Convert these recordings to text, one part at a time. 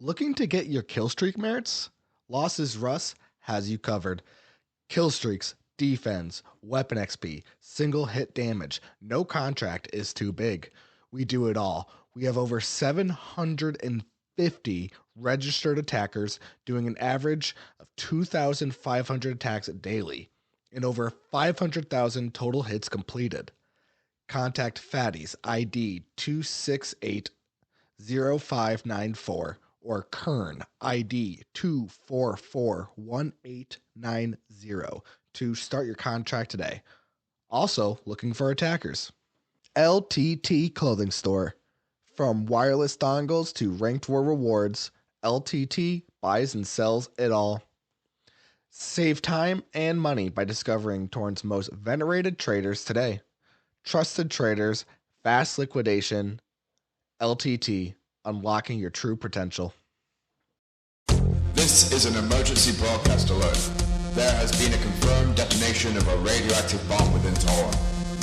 Looking to get your kill streak merits? Losses Russ has you covered. Kill streaks, defense, weapon XP, single hit damage. No contract is too big. We do it all. We have over 750 registered attackers doing an average of 2,500 attacks daily and over 500,000 total hits completed. Contact Fatties ID 2680594 or Kern ID 2441890 to start your contract today. Also, looking for attackers. LTT Clothing Store. From wireless dongles to ranked war rewards, LTT buys and sells it all. Save time and money by discovering Torrent's most venerated traders today. Trusted traders, fast liquidation, LTT, unlocking your true potential. This is an emergency broadcast alert. There has been a confirmed detonation of a radioactive bomb within Torn.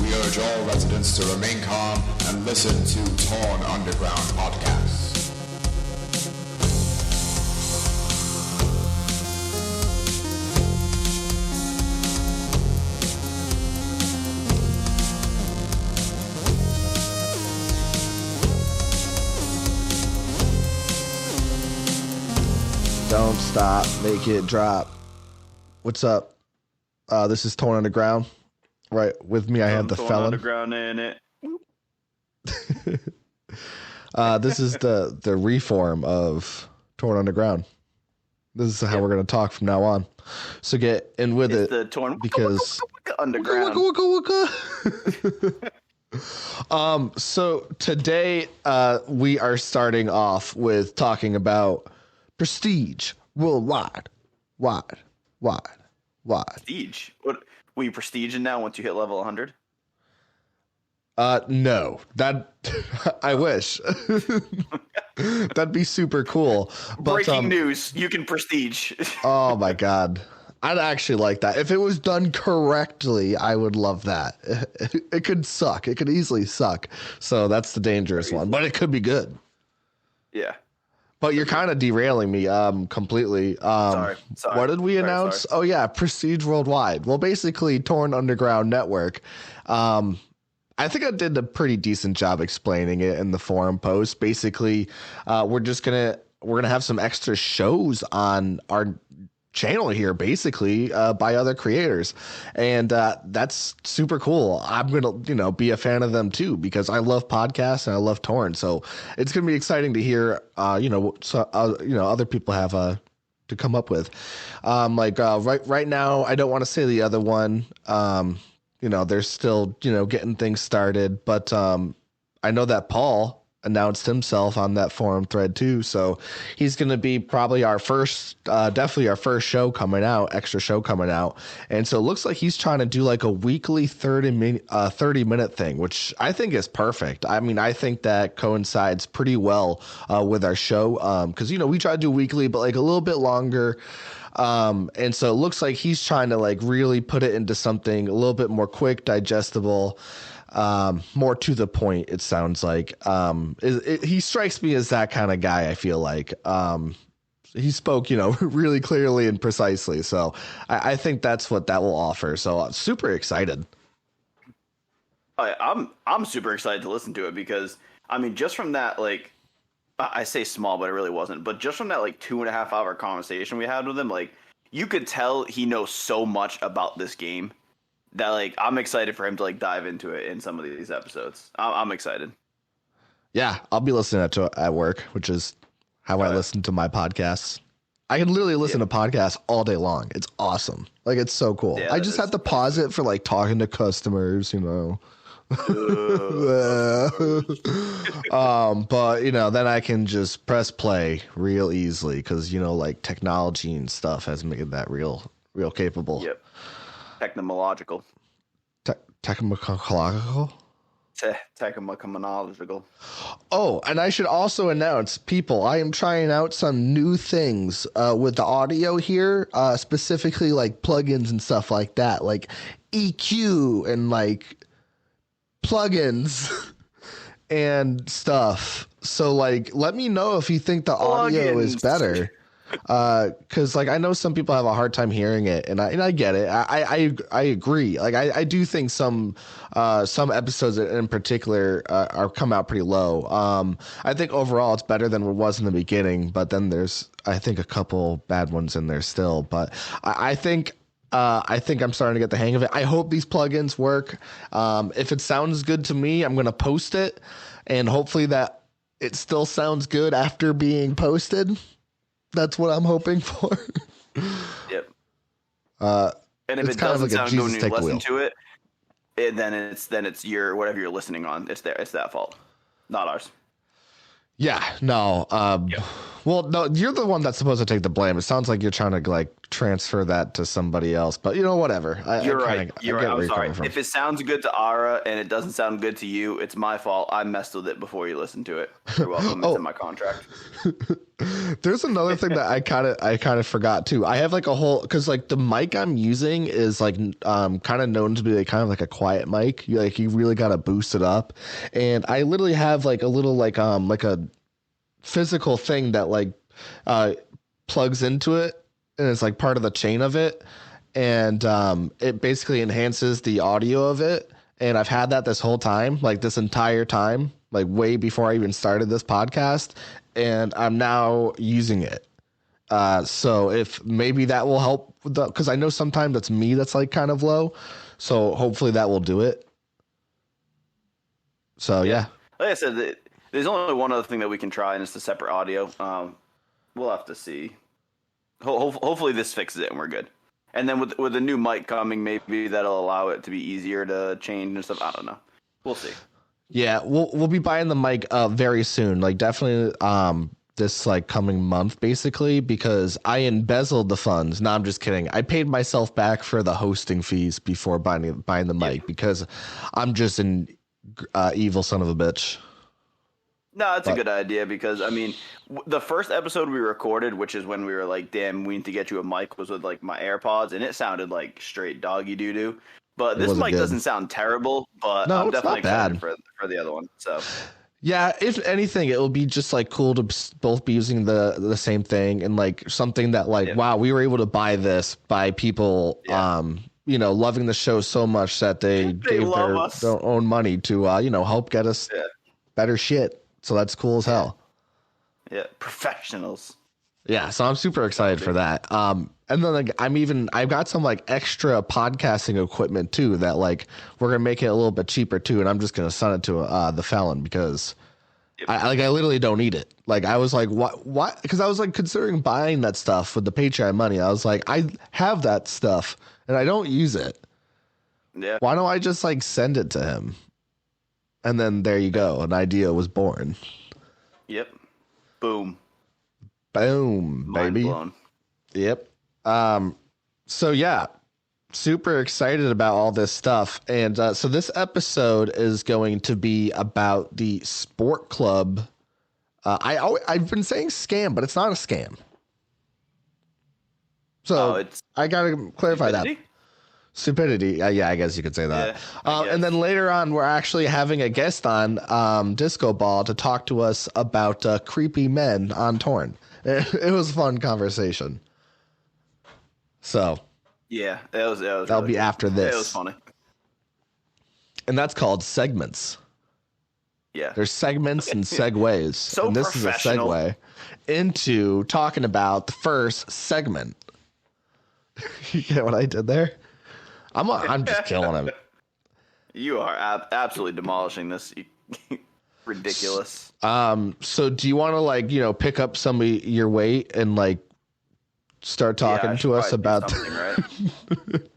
We urge all residents to remain calm and listen to Torn Underground podcasts. Don't stop, make it drop. What's up? This is Torn Underground. Right, with me I have the Torn felon. Underground in it. This is the reform of Torn Underground. This is how we're going to talk from now on. So get in with It's it. the Torn because Underground. So today we are starting off with talking about prestige worldwide. Wide. Prestige. What? Were you prestiging now once you hit level 100? No, that I wish. That'd be super cool. But, Breaking news: you can prestige. Oh my god, I'd actually like that if it was done correctly. I would love that. It could suck. It could easily suck. So that's the dangerous one, but it could be good. Yeah. But you're kind of derailing me completely. Sorry. What did we announce? Sorry. Oh, yeah, Prestige Worldwide. Well, basically, Torn Underground Network. I think I did a pretty decent job explaining it in the forum post. Basically, we're gonna have some extra shows on our channel here, basically, by other creators, and that's super cool. I'm gonna be a fan of them too, because I love podcasts and I love Torn, so it's gonna be exciting to hear other people have to come up with. Right now, I don't want to say the other one. They're still getting things started, but I know that Paul announced himself on that forum thread too, so he's going to be probably definitely our first show coming out, extra show coming out. And so it looks like he's trying to do like a weekly 30-minute thing, which I think is perfect. I mean, I think that coincides pretty well with our show, because we try to do weekly, but like a little bit longer. And so it looks like he's trying to like really put it into something a little bit more quick, digestible, more to the point. It sounds like, he strikes me as that kind of guy. I feel like, he spoke, really clearly and precisely. So I think that's what that will offer. So I'm super excited. I'm super excited to listen to it because I mean, just from that, like, I say small, but it really wasn't. But just from that, like, 2.5 hour conversation we had with him, like, you could tell he knows so much about this game that, like, I'm excited for him to, like, dive into it in some of these episodes. I'm excited. Yeah, I'll be listening to it at work, which is how I listen to my podcasts. I can literally listen to podcasts all day long. It's awesome. Like, it's so cool. Yeah, I just have to pause it for, like, talking to customers, but then I can just press play real easily because like technology and stuff has made that real capable. Yep. Technological. Technological. Technological. Oh, and I should also announce, people, I am trying out some new things with the audio here, specifically like plugins and stuff like that, like EQ and like plugins and stuff. So like, let me know if you think the audio is Plugins. better. Because like I know some people have a hard time hearing it, and I get it. I agree. Like I do think some episodes in particular are come out pretty low. I think overall it's better than it was in the beginning, but then there's I think a couple bad ones in there still. But I think. I think I'm starting to get the hang of it. I hope these plugins work. If it sounds good to me, I'm going to post it, and hopefully that it still sounds good after being posted. That's what I'm hoping for. Yep. And if it's it kind of doesn't like a sound good Jesus when you take the listen wheel. to it, then it's your whatever you're listening on. It's that fault, not ours. Yeah, no. Yep. Well, no, you're the one that's supposed to take the blame. It sounds like you're trying to like transfer that to somebody else, but you know, whatever. You're right. You're right. I get where I'm you're sorry. coming from. If it sounds good to Ara and it doesn't sound good to you, it's my fault. I messed with it before you listened to it. You're welcome. It's in my contract. There's another thing that I kind of forgot too. I have like a whole because like the mic I'm using is like kind of known to be like kind of like a quiet mic. You really gotta boost it up, and I literally have like a little like a physical thing that like plugs into it, and it's like part of the chain of it, and it basically enhances the audio of it. And I've had that this whole time, like this entire time, like way before I even started this podcast, and I'm now using it. So if maybe that will help with because I know sometimes it's me that's like kind of low, so hopefully that will do it. So yeah. Like I said, there's only one other thing that we can try, and it's the separate audio. We'll have to see. Hopefully this fixes it and we're good. And then with the new mic coming, maybe that'll allow it to be easier to change and stuff. I don't know. We'll see. Yeah, we'll be buying the mic very soon. Like definitely this like coming month basically because I embezzled the funds. No, I'm just kidding. I paid myself back for the hosting fees before buying the mic because I'm just an evil son of a bitch. No, that's a good idea because, I mean, the first episode we recorded, which is when we were like, damn, we need to get you a mic, was with like my AirPods, and it sounded like straight doggy doo-doo. But this mic doesn't sound terrible, but no, I'm definitely excited bad. for the other one. So yeah, if anything, it will be just like cool to both be using the same thing and like something that like, wow, we were able to buy this by people, you know, loving the show so much that they gave their own money to, you know, help get us better shit. So that's cool as hell. Yeah, professionals. Yeah, so I'm super excited for that. And then like I've got some like extra podcasting equipment too that like we're gonna make it a little bit cheaper too, and I'm just gonna send it to the Felon because I literally don't need it. Like I was like what because I was like considering buying that stuff with the Patreon money. I was like I have that stuff and I don't use it. Yeah. Why don't I just like send it to him? And then there you go. An idea was born. Yep. Boom. Boom, Mind baby. blown. Yep. So yeah, super excited about all this stuff. And so this episode is going to be about the sport club. I've been saying scam, but it's not a scam. So I got to clarify that. Stupidity. Yeah, I guess you could say that. Yeah, and then later on, we're actually having a guest on Disco Ball to talk to us about creepy men on Torn. It was a fun conversation. So yeah, it was that'll really be good. after this. It was funny. And that's called segments. Yeah. There's segments and segues. So and this is a segue into talking about the first segment. You get what I did there? I'm just killing him. You are absolutely demolishing this. Ridiculous. So do you want to like, you know, pick up some of your weight and like start talking to us about right?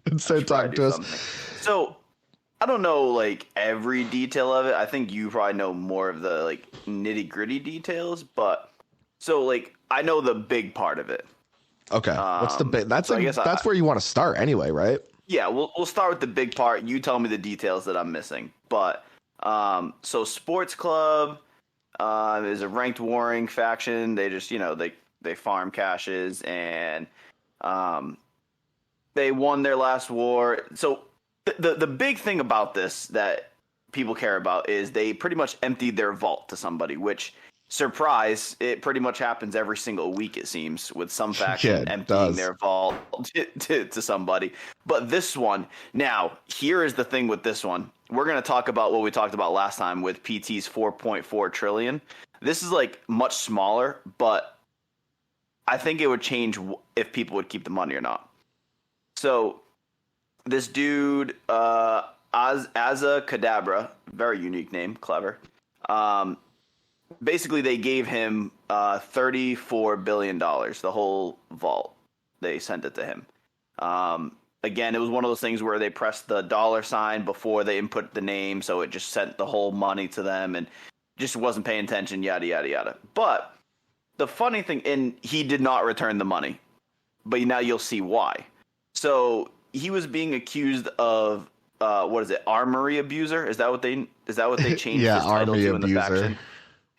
and start talking to us? So I don't know like every detail of it. I think you probably know more of the like nitty gritty details, but so like I know the big part of it. Okay. What's the big? That's so that's where you want to start anyway, right? Yeah, we'll start with the big part. You tell me the details that I'm missing. But so Sports Club is a ranked warring faction. They just they farm caches and they won their last war. So the big thing about this that people care about is they pretty much emptied their vault to somebody, which surprise, it pretty much happens every single week, it seems, with some Yeah, faction it emptying does. their vault to somebody. But this one, now, here is the thing with this one. We're going to talk about what we talked about last time with PT's 4.4 trillion. This is like much smaller, but I think it would change if people would keep the money or not. So this dude, Asa Kadabra, very unique name, clever. Basically, they gave him $34 billion, the whole vault. They sent it to him. Again, it was one of those things where they pressed the dollar sign before they input the name, so it just sent the whole money to them and just wasn't paying attention, yada, yada, yada. But the funny thing, and he did not return the money, but now you'll see why. So he was being accused of, what is it, armory abuser? Is that what they changed Yeah, his title army to in the abuser. faction?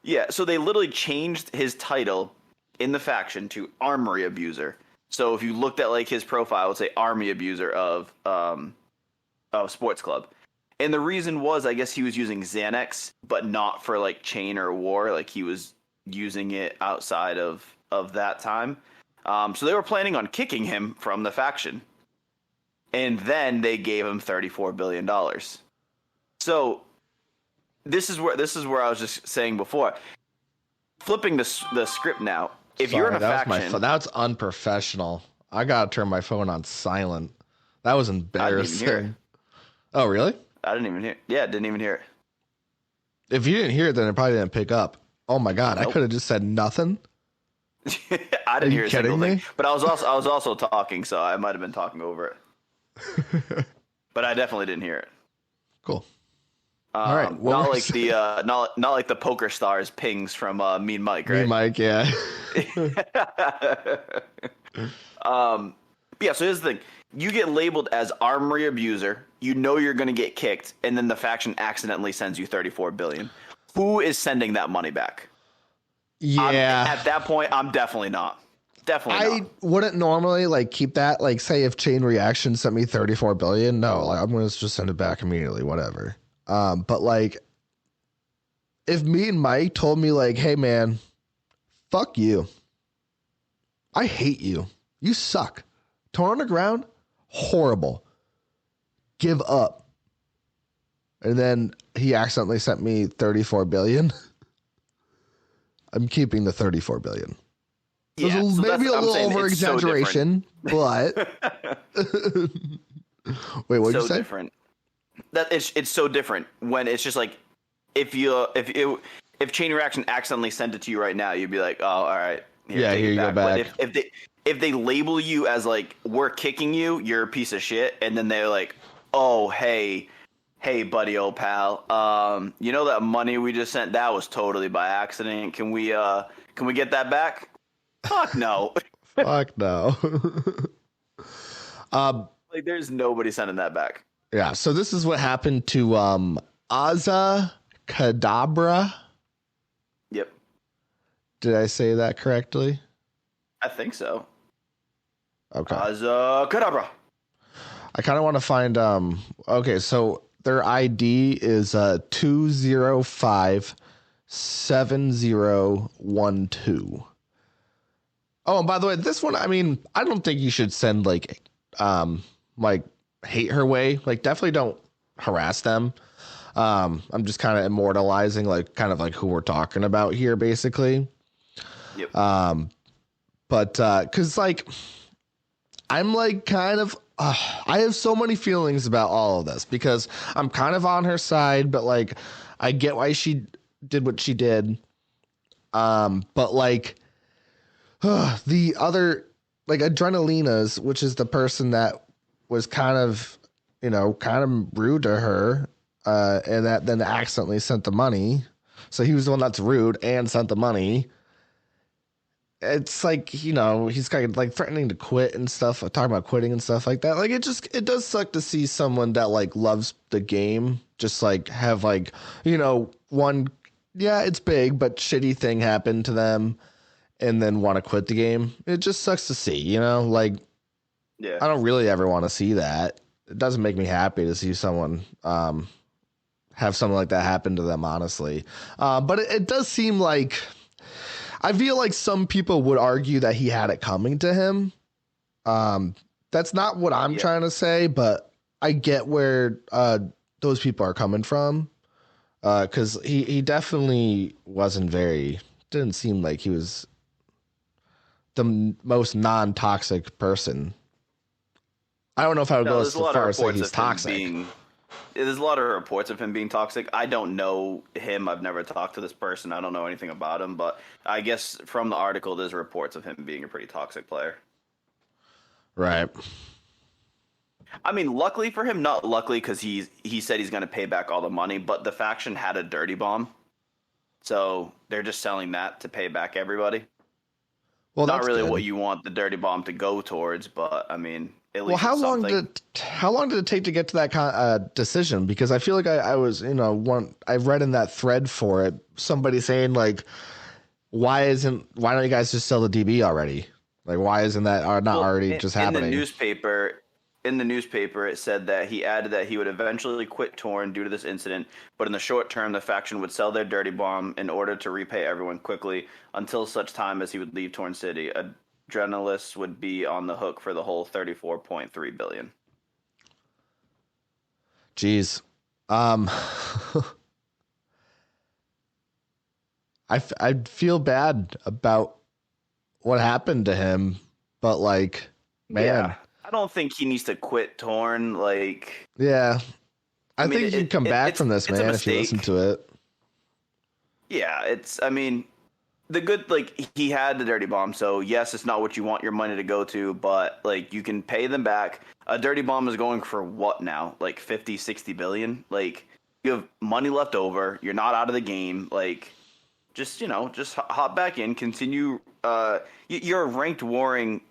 Yeah, so they literally changed his title in the faction to armory abuser. So if you looked at like his profile, it would say army abuser of sports club. And the reason was, I guess he was using Xanax, but not for like chain or war. Like he was using it outside of that time. So they were planning on kicking him from the faction. And then they gave him $34 billion. So this is where I was just saying before. Flipping the script now. If you're in a faction, that's unprofessional. I gotta turn my phone on silent. That was I didn't even hear it. embarrassing. Oh, really? I didn't even hear. Yeah, didn't even hear it. If you didn't hear it, then it probably didn't pick up. Oh my god, I Nope. could have just said nothing. I didn't you hear a single kidding me? thing. But I was also talking, so I might have been talking over it. But I definitely didn't hear it. Cool. All right, what Not were like you the not like the Poker Stars pings from Mean Mike, Me, right? Mike, yeah. Yeah, so here's the thing. You get labeled as armory abuser, you know you're going to get kicked, and then the faction accidentally sends you $34 billion. Who is sending that money back? Yeah. At that point, I'm definitely not. Definitely I not. wouldn't normally like keep that. Like, say if Chain Reaction sent me 34 billion, no, like I'm gonna just send it back immediately, whatever. But like, if me and Mike told me like, hey man, fuck you, I hate you, you suck, Torn Underground, horrible, give up, and then he accidentally sent me 34 billion, I'm keeping the 34 billion. It was so maybe that's- a I'm little saying over it's so exaggeration, but wait, what'd so you say? different. That it's so different when it's just like if Chain Reaction accidentally sent it to you right now, you'd be like, oh, all right, Yeah, take here it you go But back. if they label you as like we're kicking you, you're a piece of shit, and then they're like, oh hey buddy, old pal, you know that money we just sent, that was totally by accident. Can we get that back? Fuck no. Fuck no. Like there's nobody sending that back. Yeah, so this is what happened to Asa Kadabra. Yep, Did I say that correctly? I think so. Okay. Kadabra. I kind of want to find okay, so their ID is 2057012. Oh, and by the way, this one, I mean, I don't think you should send like hate her way. Like, definitely don't harass them. I'm just kind of immortalizing like kind of like who we're talking about here, basically. Yep. But because like I'm like kind of I have so many feelings about all of this because I'm kind of on her side, but like I get why she did what she did. But like the other like Adrenalina's, which is the person that was kind of rude to her, and that then accidentally sent the money. So he was the one that's rude and sent the money. It's like, he's kind of like threatening to quit and stuff, talking about quitting and stuff like that. Like it does suck to see someone that like loves the game just like have like, one, yeah, it's big, but shitty thing happened to them and then want to quit the game. It just sucks to see, like, Yeah. I don't really ever want to see that. It doesn't make me happy to see someone have something like that happen to them, honestly. But it does seem like I feel like some people would argue that he had it coming to him. That's not what I'm trying to say, but I get where those people are coming from. Because he definitely didn't seem like he was the most non-toxic person. I don't know if I would go as far as say he's toxic. There's a lot of reports of him being toxic. I don't know him. I've never talked to this person. I don't know anything about him. But I guess from the article, there's reports of him being a pretty toxic player. Right. I mean, luckily for him, not luckily because he said he's going to pay back all the money, but the faction had a dirty bomb. So they're just selling that to pay back everybody. Well, not really good. What you want the dirty bomb to go towards, but I mean, at least how long did it take to get to that decision? Because I feel like I was, I read in that thread for it, somebody saying like, why don't you guys just sell the DB already? Like, why isn't that already just happening? In the newspaper, it said that he added that he would eventually quit Torn due to this incident, but in the short term, the faction would sell their dirty bomb in order to repay everyone quickly until such time as he would leave Torn City. Adrenalists would be on the hook for the whole $34.3 billion. Jeez. I feel bad about what happened to him, but like, man. Yeah. I don't think he needs to quit Torn. Like, yeah, I think he can come back from this, man, if you listen to it. Yeah, the good, like, he had the dirty bomb, so yes, it's not what you want your money to go to, but like, you can pay them back. A dirty bomb is going for what now? Like 50, 60 billion? Like, you have money left over. You're not out of the game. Like, just hop back in, continue. You're a ranked warring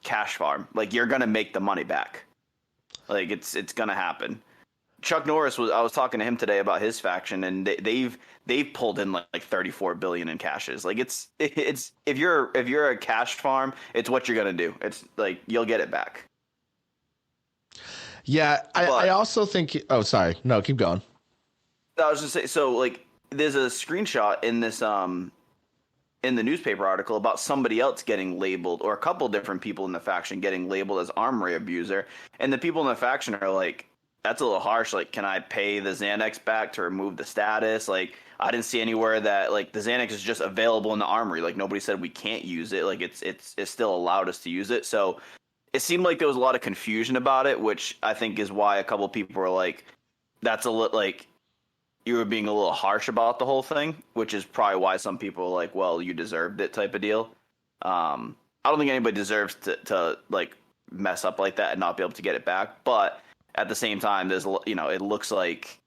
cash farm. Like, you're gonna make the money back. Like, it's gonna happen. Chuck Norris I was talking to him today about his faction, and they've pulled in like 34 billion in cashes. Like, it's if you're a cash farm, it's what you're gonna do. It's like, you'll get it back. Yeah, I also think. Oh, sorry. No, keep going. I was just saying. So, like, there's a screenshot in this in the newspaper article about somebody else getting labeled, or a couple different people in the faction getting labeled as armory abuser, and the people in the faction are like, that's a little harsh. Like, can I pay the Xanax back to remove the status? Like, I didn't see anywhere that like the Xanax is just available in the armory. Like, nobody said we can't use it. Like, it's still allowed us to use it. So it seemed like there was a lot of confusion about it, which I think is why a couple people were like, that's a little like, you were being a little harsh about the whole thing, which is probably why some people are like, well, you deserved it type of deal. I don't think anybody deserves to like mess up like that and not be able to get it back. But at the same time, there's, it looks like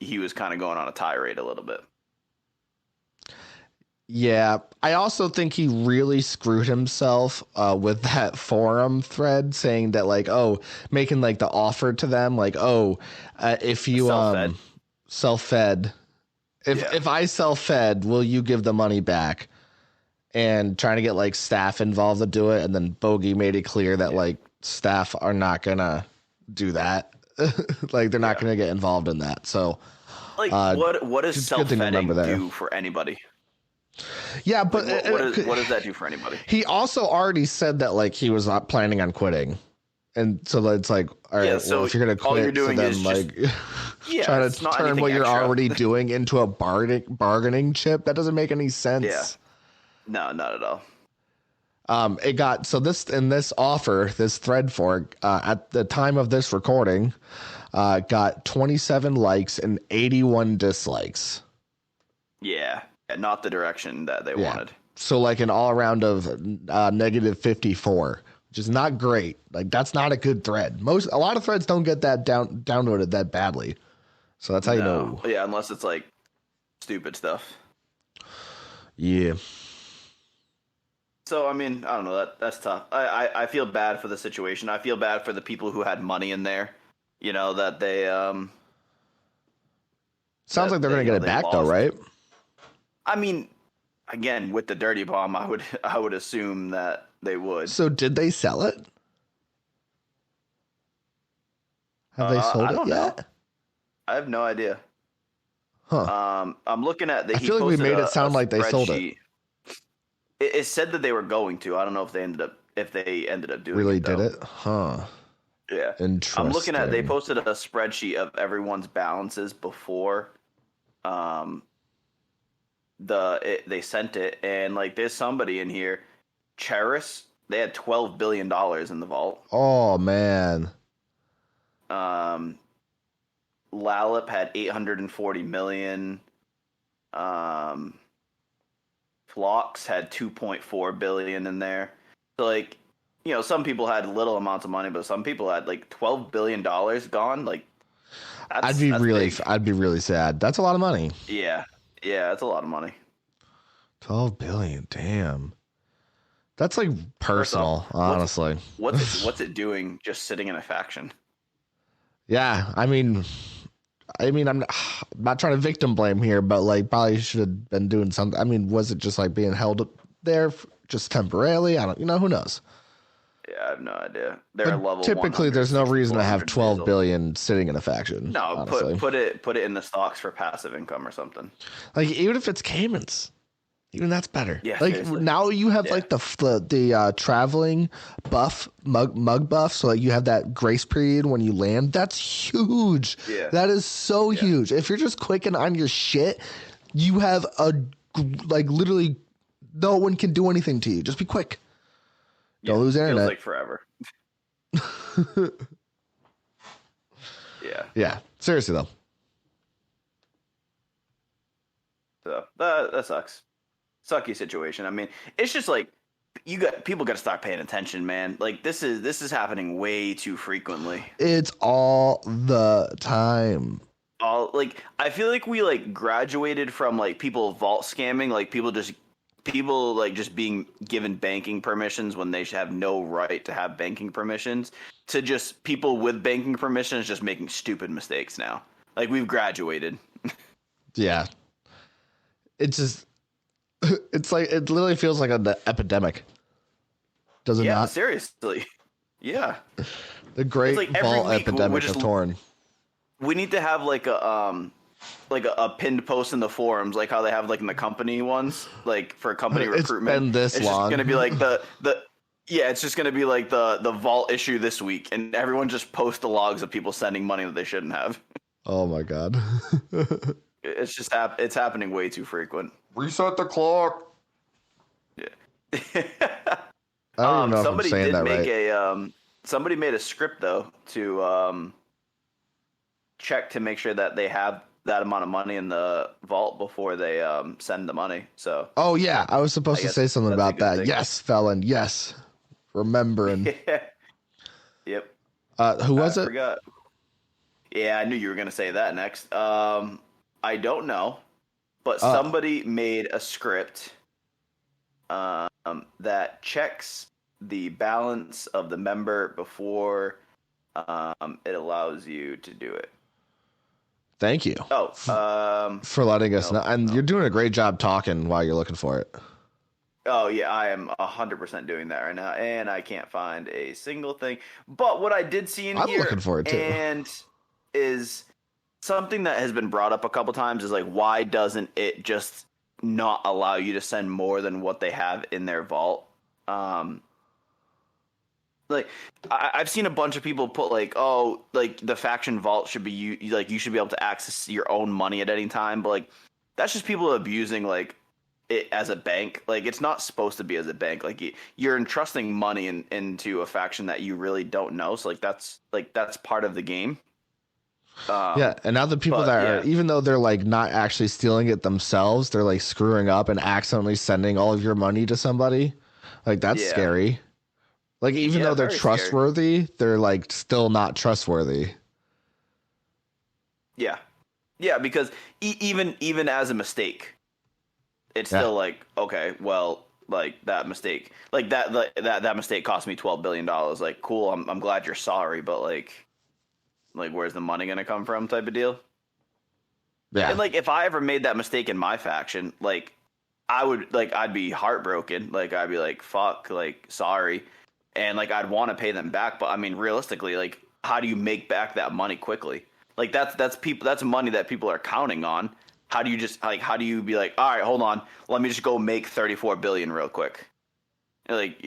he was kind of going on a tirade a little bit. Yeah, I also think he really screwed himself with that forum thread saying that, like, making like the offer to them, like, if you self-fed. If I self-fed, will you give the money back? And trying to get like staff involved to do it, and then Bogey made it clear that like staff are not gonna do that. Like, they're not gonna get involved in that. So, like, what does self-fedding do for anybody? Yeah, but what does that do for anybody? He also already said that like he was not planning on quitting. And so it's like, all right, so if you're going to quit, all you're doing is like trying to turn what you're already doing into a bargaining chip. That doesn't make any sense. Yeah. No, not at all. It got, so this thread for at the time of this recording, got 27 likes and 81 dislikes. Yeah. Not the direction that they wanted. So like an all around of negative 54. Which is not great. Like, that's not a good thread. A lot of threads don't get that downloaded that badly. So that's how you know. Yeah, unless it's like stupid stuff. Yeah. So I mean, I don't know. That's tough. I feel bad for the situation. I feel bad for the people who had money in there. That they sounds like they're gonna get it back though, right? I mean, again, with the dirty bomb, I would assume that they would. So did they sell it? Have they sold it yet? I have no idea. Huh. I'm looking at I he feel like we posted made it a sound like they sold it. spreadsheet. It said that they were going to. I don't know if they ended up doing Really it did though. it? Huh. Yeah. Interesting. I'm looking at they posted a spreadsheet of everyone's balances before they sent it, and like there's somebody in here, Cheris, they had $12 billion in the vault. Oh man. Lalip had 840 million. Phlox had 2.4 billion in there. So like, you know, some people had little amounts of money, but some people had like $12 billion gone. Like, I'd be really sad. That's a lot of money. Yeah, that's a lot of money. 12 billion, damn. That's like personal, honestly. What's it doing just sitting in a faction? Yeah, I mean, I'm not trying to victim blame here, but like probably should have been doing something. I mean, was it just like being held there just temporarily? I don't, who knows? Yeah, I have no idea. They're level. Typically, there's no reason to have 12 billion sitting in a faction. No, honestly. put it in the stocks for passive income or something. Like even if it's Caymans, even that's better. Yeah, like seriously. Now you have like the traveling buff mug buff, so like you have that grace period when you land. That's huge. Yeah, that is so huge. If you're just clicking on your shit, you have literally no one can do anything to you. Just be quick. Don't lose internet. Feels like forever. Yeah. Seriously though. So that sucks. Sucky situation. I mean, it's just like people got to start paying attention, man. Like this is happening way too frequently. It's all the time. I feel like we like graduated from like people vault scamming, like people like just being given banking permissions when they should have no right to have banking permissions, to just people with banking permissions just making stupid mistakes now. Like we've graduated. Yeah. It's like, it literally feels like an epidemic. Does it not? Yeah, seriously. Yeah. The great like vault epidemic of Torn. We need to have like a pinned post in the forums, like how they have like in the company ones, like for company recruitment. It's been this long. Just gonna be like it's just gonna be like the vault issue this week, and everyone just post the logs of people sending money that they shouldn't have. Oh my god. It's happening way too frequent. Reset the clock. Yeah. I don't know if I'm saying that right. Somebody made a script though to check to make sure that they have that amount of money in the vault before they send the money. So. Oh yeah, I was supposed to say something about that. Thing. Yes, Felon. Yes, remembering. Yep. Who was it? I forgot. Yeah, I knew you were gonna say that next. I don't know, but somebody made a script that checks the balance of the member before it allows you to do it. Thank you. For letting us know. And you're doing a great job talking while you're looking for it. Oh yeah, I am 100% doing that right now, and I can't find a single thing. But what I did see in here, I'm looking for it too, and is something that has been brought up a couple times is like, why doesn't it just not allow you to send more than what they have in their vault? Like I've seen a bunch of people put like, oh, like the faction vault should be you should be able to access your own money at any time, but like that's just people abusing like it as a bank. Like it's not supposed to be as a bank. Like you're entrusting money into a faction that you really don't know. So that's part of the game. Yeah, and now the people are, even though they're like not actually stealing it themselves, they're like screwing up and accidentally sending all of your money to somebody. Like that's scary. Like even though they're trustworthy, they're like still not trustworthy. Yeah, because even as a mistake, it's still like, okay, well, like that mistake, like that mistake cost me $12 billion. Like, cool, I'm glad you're sorry, but like where's the money gonna come from, type of deal. Yeah. And like if I ever made that mistake in my faction, like I'd be heartbroken. Like I'd be like, fuck, like sorry, and like I'd want to pay them back. But I mean, realistically, like how do you make back that money quickly? Like that's money that people are counting on. How do you just like? How do you be like? All right, hold on. Let me just go make 34 billion real quick. Like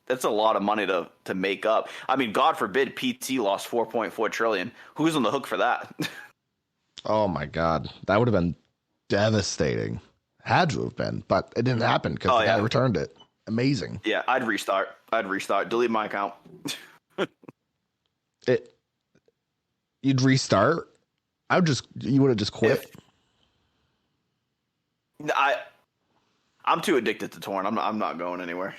that's a lot of money to make up. I mean, God forbid PT lost 4.4 trillion. Who's on the hook for that? Oh my God, that would have been devastating. Had to have been, but it didn't happen because the guy returned it. Amazing. Yeah, I'd restart. Delete my account. You'd restart. You would have just quit. I'm too addicted to Torn. I'm not going anywhere.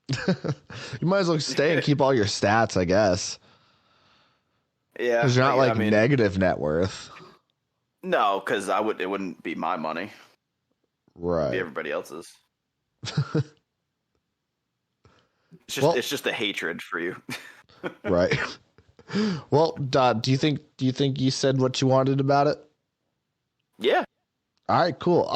You might as well stay and keep all your stats, I guess. Yeah, because you're not negative net worth. No, because it wouldn't be my money. Right. It'd be everybody else's. It's just a hatred for you. Right. Well, do you think you said what you wanted about it? Yeah. All right, cool.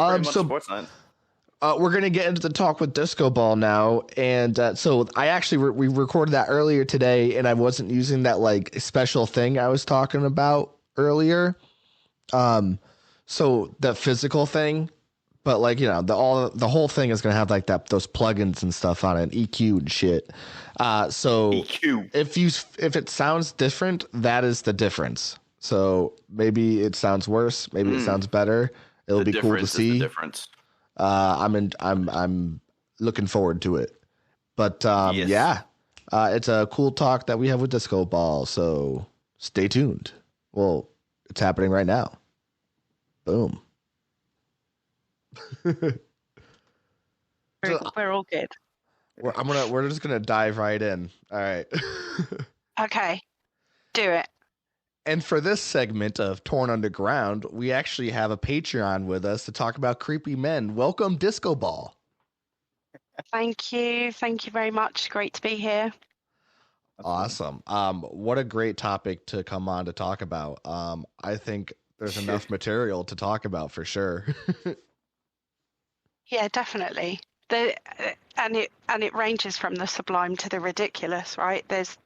We're gonna get into the talk with Disco Ball now, and so I actually we recorded that earlier today, and I wasn't using that special thing I was talking about earlier. So the physical thing, but the whole thing is gonna have those plugins and stuff on it, EQ and shit. So EQ. If it sounds different, that is the difference. So maybe it sounds worse, maybe it sounds better. It'll be cool to see. The difference. I'm looking forward to it. But yes. Yeah, it's a cool talk that we have with Disco Ball. So stay tuned. Well, it's happening right now. Boom. We're all good. We're just gonna dive right in. All right. Okay, do it. And for this segment of Torn Underground, we actually have a Patreon with us to talk about creepy men. Welcome, Disco Ball. Thank you very much. Great to be here. Awesome. What a great topic to come on to talk about. I think there's enough material to talk about for sure. Yeah, definitely. And it ranges from the sublime to the ridiculous, right? There's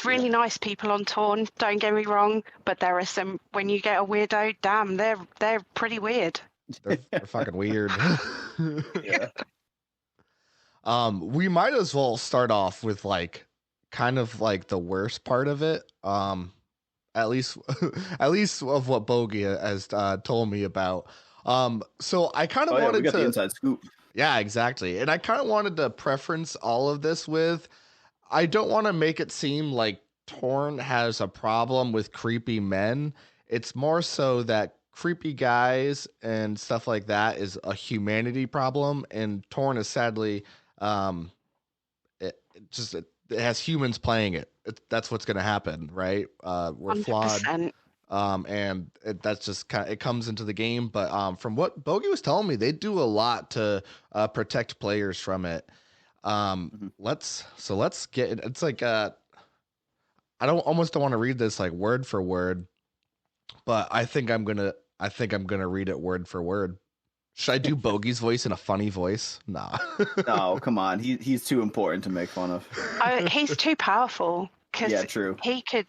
really nice people on Torn, don't get me wrong, but there are some, when you get a weirdo, damn, they're pretty weird. They're fucking weird. Yeah. We might as well start off with kind of the worst part of it. At least of what Bogey has told me about. So I kind of wanted we got to the inside scoop. Yeah, exactly. And I kind of wanted to preference all of this with, I don't want to make it seem like Torn has a problem with creepy men. It's more so that creepy guys and stuff like that is a humanity problem, and Torn is sadly, it has humans playing it. That's what's going to happen, right? We're 100%. flawed. And that's just it comes into the game. But from what Bogey was telling me, they do a lot to protect players from it. Let's get it. It's I almost don't want to read this word for word, but I think I'm gonna read it word for word. Should I do Bogey's voice in a funny voice? Nah. No, come on. He's too important to make fun of. He's too powerful. Yeah, true. He could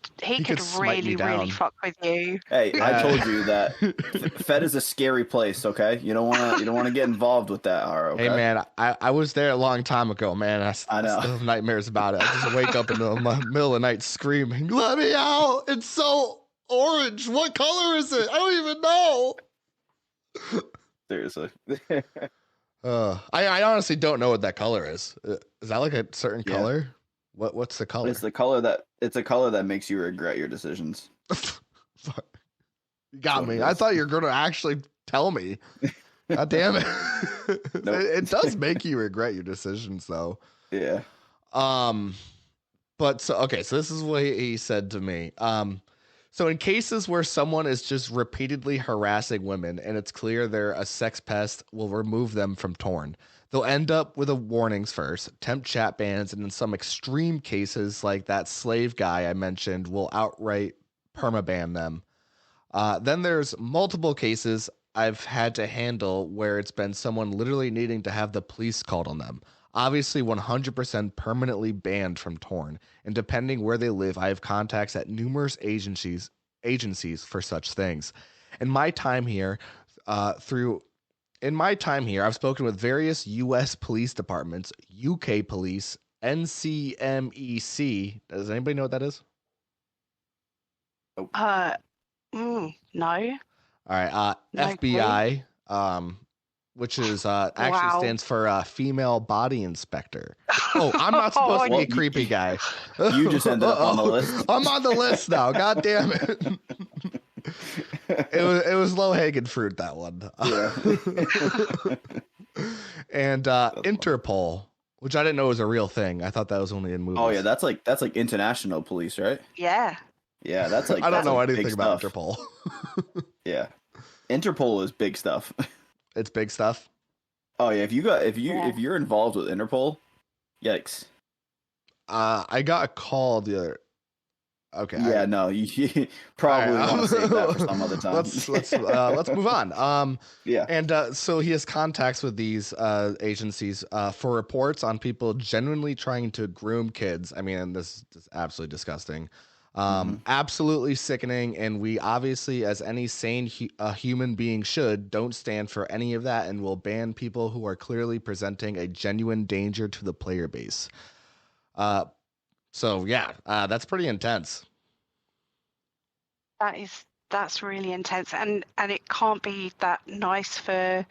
really fuck with you. Hey, I told you that Fed is a scary place. Okay, you don't want to get involved with that. Okay? Hey man, I was there a long time ago, man. I know. Still have nightmares about it. I just wake up in the middle of the night screaming, "Let me out! It's so orange. What color is it? I don't even know." Seriously. I honestly don't know what that color is. Is that a certain color? What's the color? It's a color that makes you regret your decisions. You got me. I thought you were going to actually tell me. God damn it. Nope. It does make you regret your decisions though. Yeah. But so this is what he said to me. So in cases where someone is just repeatedly harassing women and it's clear they're a sex pest, we'll remove them from Torn. They'll end up with a warnings first, temp chat bans, and in some extreme cases like that slave guy I mentioned, will outright permaban them. Then there's multiple cases I've had to handle where it's been someone literally needing to have the police called on them. Obviously 100% permanently banned from Torn, and depending where they live, I have contacts at numerous agencies for such things. In my time here, I've spoken with various U.S. police departments, UK police, NCMEC. Does anybody know what that is? No, All right, no clue. FBI, which is actually Wow. stands for female body inspector. Oh, I'm not supposed to be a Well, creepy guy. you just ended up on the Uh-oh. list. I'm on the list now. God damn it! It was low hanging fruit, that one. And Interpol, which I didn't know was a real thing. I thought that was only in movies. Oh yeah, that's like international police, right? Yeah. Yeah, that's like I don't that's know like anything big about stuff. Interpol. Yeah, Interpol is big stuff. It's big stuff. Oh yeah, if you're involved with Interpol, yikes. I got a call the other. Okay. Yeah, no, you probably All right, want to save that for some other time. let's move on. Yeah. And so he has contacts with these agencies for reports on people genuinely trying to groom kids. I mean, this is absolutely disgusting. Absolutely sickening, and we obviously, as any sane human being should, don't stand for any of that and will ban people who are clearly presenting a genuine danger to the player base. So yeah, that's pretty intense. That's really intense, and it can't be that nice for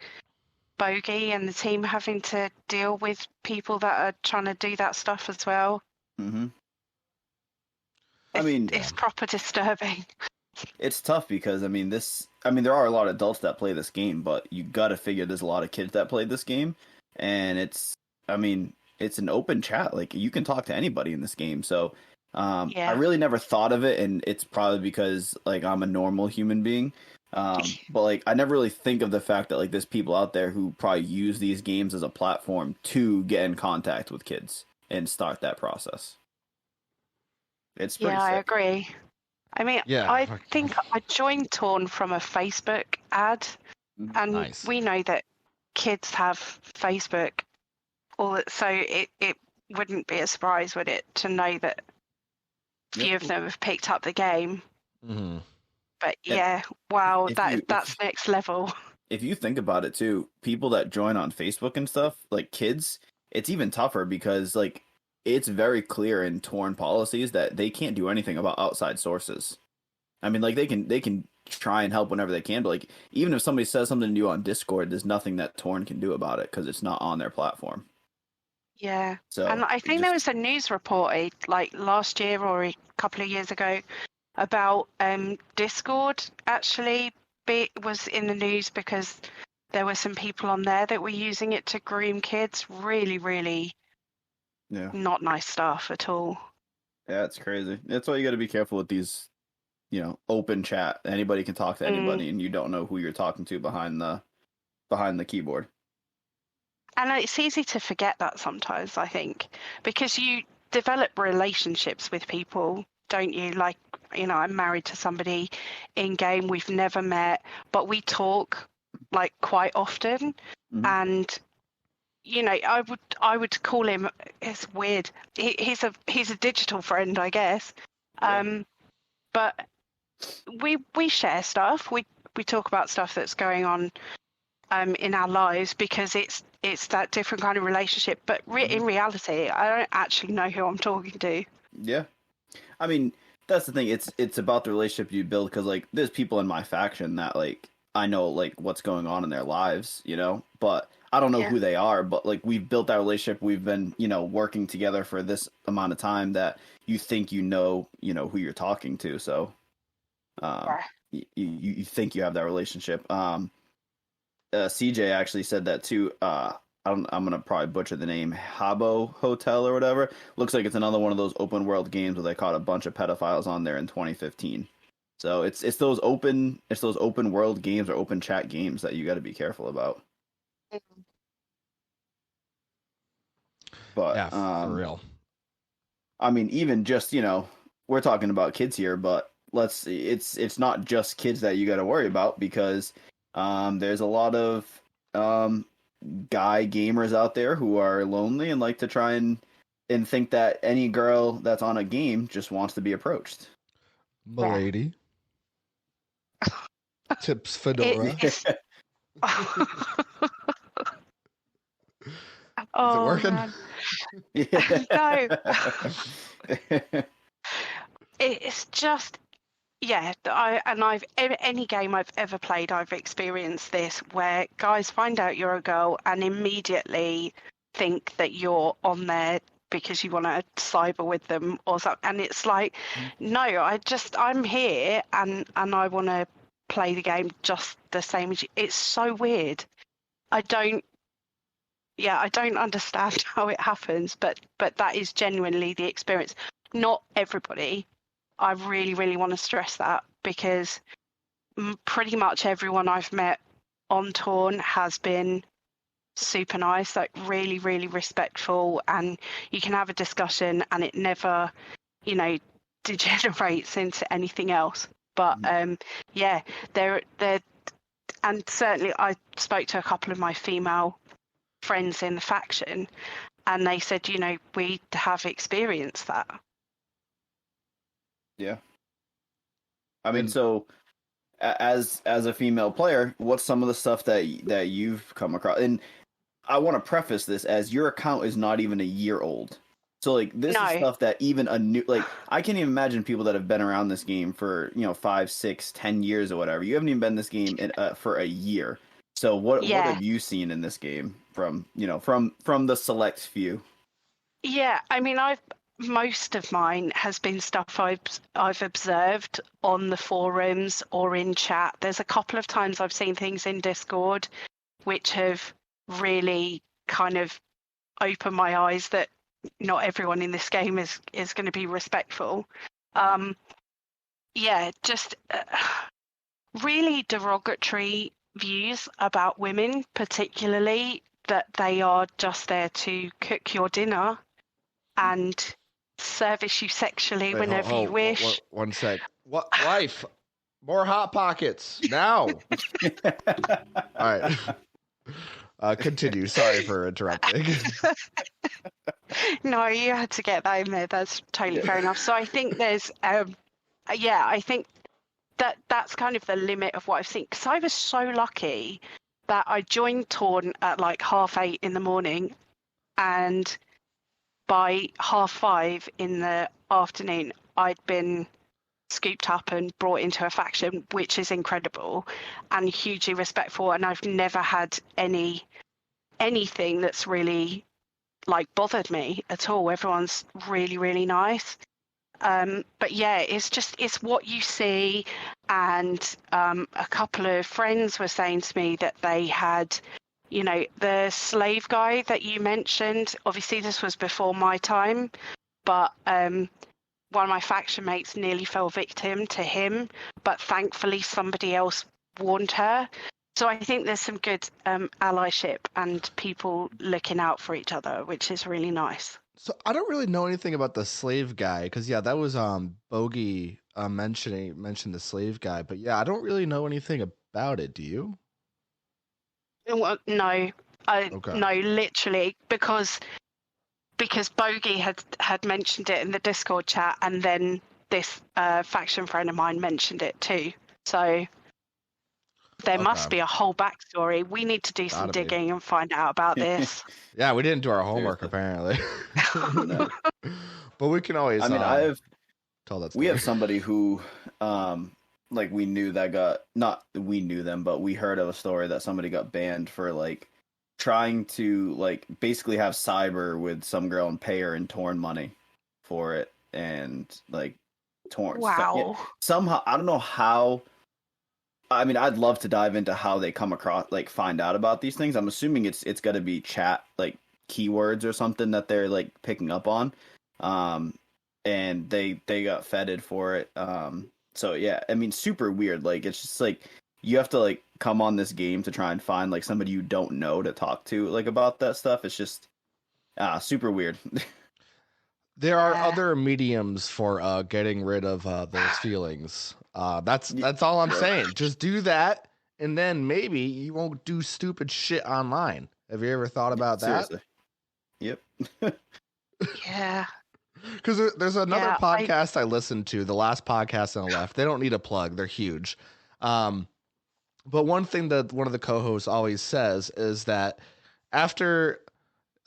Bogey and the team having to deal with people that are trying to do that stuff as well. Mm-hmm. I mean, it's proper disturbing. It's tough because there are a lot of adults that play this game, but you got to figure there's a lot of kids that play this game, and it's an open chat. Like, you can talk to anybody in this game. So I really never thought of it, and it's probably because like I'm a normal human being. But like I never really think of the fact that like there's people out there who probably use these games as a platform to get in contact with kids and start that process. It's pretty sick. I agree. I mean, Yeah. I think I joined Torn from a Facebook ad, and Nice. we know that kids have Facebook, so it wouldn't be a surprise, would it, to know that few of them have picked up the game. Mm-hmm. But yeah, wow, if that's next level. If you think about it too, people that join on Facebook and stuff, like kids, it's even tougher because like it's very clear in Torn policies that they can't do anything about outside sources. I mean, like they can try and help whenever they can, but like even if somebody says something to you on Discord, there's nothing that Torn can do about it because it's not on their platform. Yeah. So And I think there was a news report like last year or a couple of years ago about Discord actually was in the news because there were some people on there that were using it to groom kids. Really, really not nice stuff at all. Yeah, it's crazy. That's why you got to be careful with these, open chat. Anybody can talk to anybody, and you don't know who you're talking to behind the keyboard. And it's easy to forget that sometimes, I think, because you develop relationships with people, don't you? Like, I'm married to somebody in game, we've never met, but we talk like quite often. Mm-hmm. And I would call him, it's weird, he's a digital friend, I guess. But we share stuff, we talk about stuff that's going on in our lives because it's that different kind of relationship. But in reality, I don't actually know who I'm talking to. Yeah, I mean, that's the thing. It's about the relationship you build because like there's people in my faction that like I know like what's going on in their lives, but I don't know who they are. But like we've built that relationship. We've been working together for this amount of time that you think you know who you're talking to. So you think you have that relationship. CJ actually said that too. I'm gonna probably butcher the name. Habbo Hotel or whatever. Looks like it's another one of those open world games where they caught a bunch of pedophiles on there in 2015. So it's those open world games or open chat games that you got to be careful about. But yeah, for real. I mean, even just we're talking about kids here, but let's see, it's not just kids that you got to worry about because there's a lot of guy gamers out there who are lonely and like to try and think that any girl that's on a game just wants to be approached. Milady. Tips fedora. It's Is it oh working? man, Yeah. no, it's just yeah. Any game I've ever played, I've experienced this where guys find out you're a girl and immediately think that you're on there because you want to cyber with them or something, and it's like, no, I'm here and I want to play the game just the same as you. It's so weird. I don't understand how it happens, but that is genuinely the experience. Not everybody. I really, really want to stress that because pretty much everyone I've met on Torn has been super nice, like really, really respectful, and you can have a discussion and it never, degenerates into anything else. But yeah, they're and certainly I spoke to a couple of my female friends in the faction and they said, we have experienced that. Yeah. I mean, so as a female player, what's some of the stuff that you've come across? And I want to preface this as your account is not even a year old. So like this is stuff that even a new, like I can't even imagine people that have been around this game for 5, 6, 10 years or whatever. You haven't even been in this game for a year. So what have you seen in this game from the select few? Yeah, I mean, most of mine has been stuff I've observed on the forums or in chat. There's a couple of times I've seen things in Discord which have really kind of opened my eyes that not everyone in this game is going to be respectful. Just really derogatory views about women, particularly that they are just there to cook your dinner and service you sexually whenever you wish. One sec. What wife? More hot pockets now. All right. Continue. Sorry for interrupting. No, you had to get that in there. That's totally fair enough. So I think there's, I think that's kind of the limit of what I've seen. Because I was so lucky that I joined Torn at like 8:30 in the morning, and by 5:30 in the afternoon, I'd been scooped up and brought into a faction, which is incredible and hugely respectful. And I've never had anything that's really like bothered me at all. Everyone's really, really nice. But yeah, it's what you see. And a couple of friends were saying to me that they had, the slave guy that you mentioned. Obviously, this was before my time, but one of my faction mates nearly fell victim to him, but thankfully somebody else warned her. So I think there's some good allyship and people looking out for each other, which is really nice. So I don't really know anything about the slave guy because that was Bogey mentioned the slave guy, but yeah, I don't really know anything about it. Do you? Well, no, Okay. No, literally because Bogey had mentioned it in the Discord chat, and then this faction friend of mine mentioned it too. So there must be a whole backstory. We need to do some digging and find out about this. Yeah, we didn't do our homework apparently. No. But we can always. I mean, tell that story. We have somebody who, we knew that not we knew them, but we heard of a story that somebody got banned for like trying to like basically have cyber with some girl and pay her in Torn money for it, and like Torn. Wow. Somehow, I don't know how. I mean, I'd love to dive into how they come across, like, find out about these things. I'm assuming it's got to be chat, like, keywords or something that they're, like, picking up on. And they got feted for it. So, yeah, I mean, super weird. Like, it's just, like, you have to, like, come on this game to try and find, like, somebody you don't know to talk to, like, about that stuff. It's just super weird. There are other mediums for getting rid of those feelings. That's all I'm saying. Just do that, and then maybe you won't do stupid shit online. Have you ever thought about that? Seriously. Yep. Yeah. Because there's another podcast I listened to, the last podcast on the left. They don't need a plug. They're huge. But one thing that one of the co-hosts always says is that after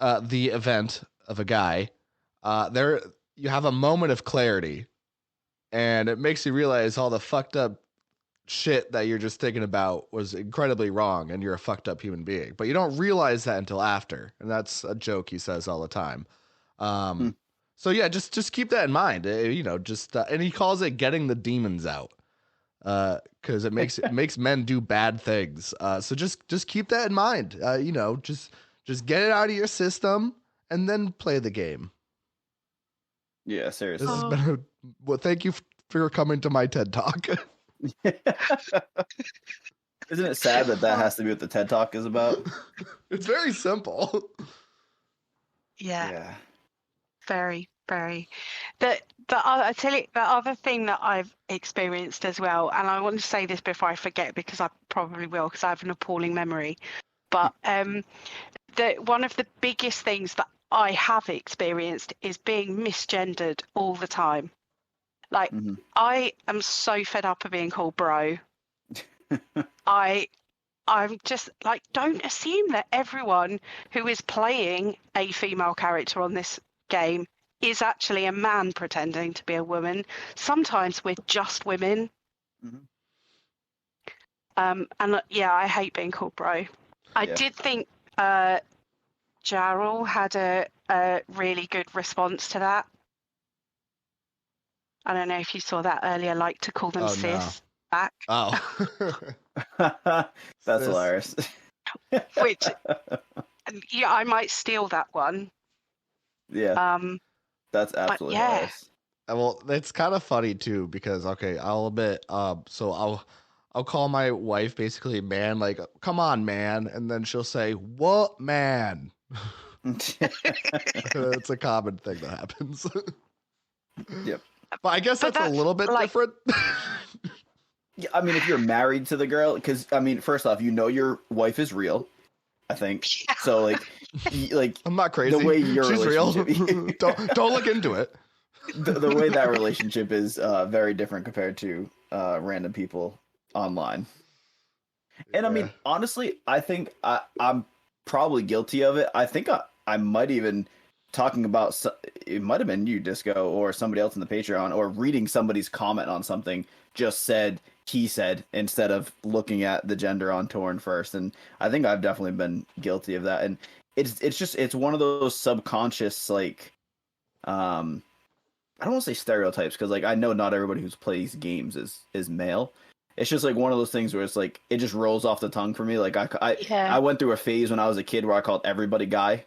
the event of a guy, there you have a moment of clarity, and it makes you realize all the fucked up shit that you're just thinking about was incredibly wrong, and you're a fucked up human being. But you don't realize that until after, and that's a joke he says all the time. Hmm. So yeah, just keep that in mind. Just and he calls it getting the demons out, because it makes men do bad things. So just keep that in mind. Just get it out of your system and then play the game. Yeah, This seriously. has been well. Thank you for coming to my TED Talk. Isn't it sad that has to be what the TED Talk is about? It's very simple. Yeah. Very, very. I tell you, the other thing that I've experienced as well, and I want to say this before I forget because I probably will because I have an appalling memory. But one of the biggest things that I have experienced is being misgendered all the time. Like, Mhm. I am so fed up of being called bro. I'm just like, don't assume that everyone who is playing a female character on this game is actually a man pretending to be a woman. Sometimes we're just women. Mhm. And yeah, I hate being called bro. I did think Jarrell had a really good response to that. I don't know if you saw that earlier, like to call them Oh, sis back. Oh, That's Sis. hilarious. Which, yeah, I might steal that one. Yeah, that's absolutely yeah. hilarious. Well, it's kind of funny too because okay, I'll admit. So I'll call my wife basically man, like come on man, and then she'll say what man. It's a common thing that happens. Yep. But I guess that's a little bit like- different. Yeah, I mean, if you're married to the girl, because I mean, first off, your wife is real. I think so. Like I'm not crazy. The way your She's real. relationship- don't look into it. the way that relationship is very different compared to random people online. And I mean, honestly, I think I'm probably guilty of it. I think I might even talking about it might have been you, Disco, or somebody else in the Patreon, or reading somebody's comment on something just said he said instead of looking at the gender on Torn first. And I think I've definitely been guilty of that. And it's one of those subconscious like I don't want to say stereotypes because like I know not everybody who plays games is male. It's just like one of those things where it's like it just rolls off the tongue for me. Like I went through a phase when I was a kid where I called everybody guy.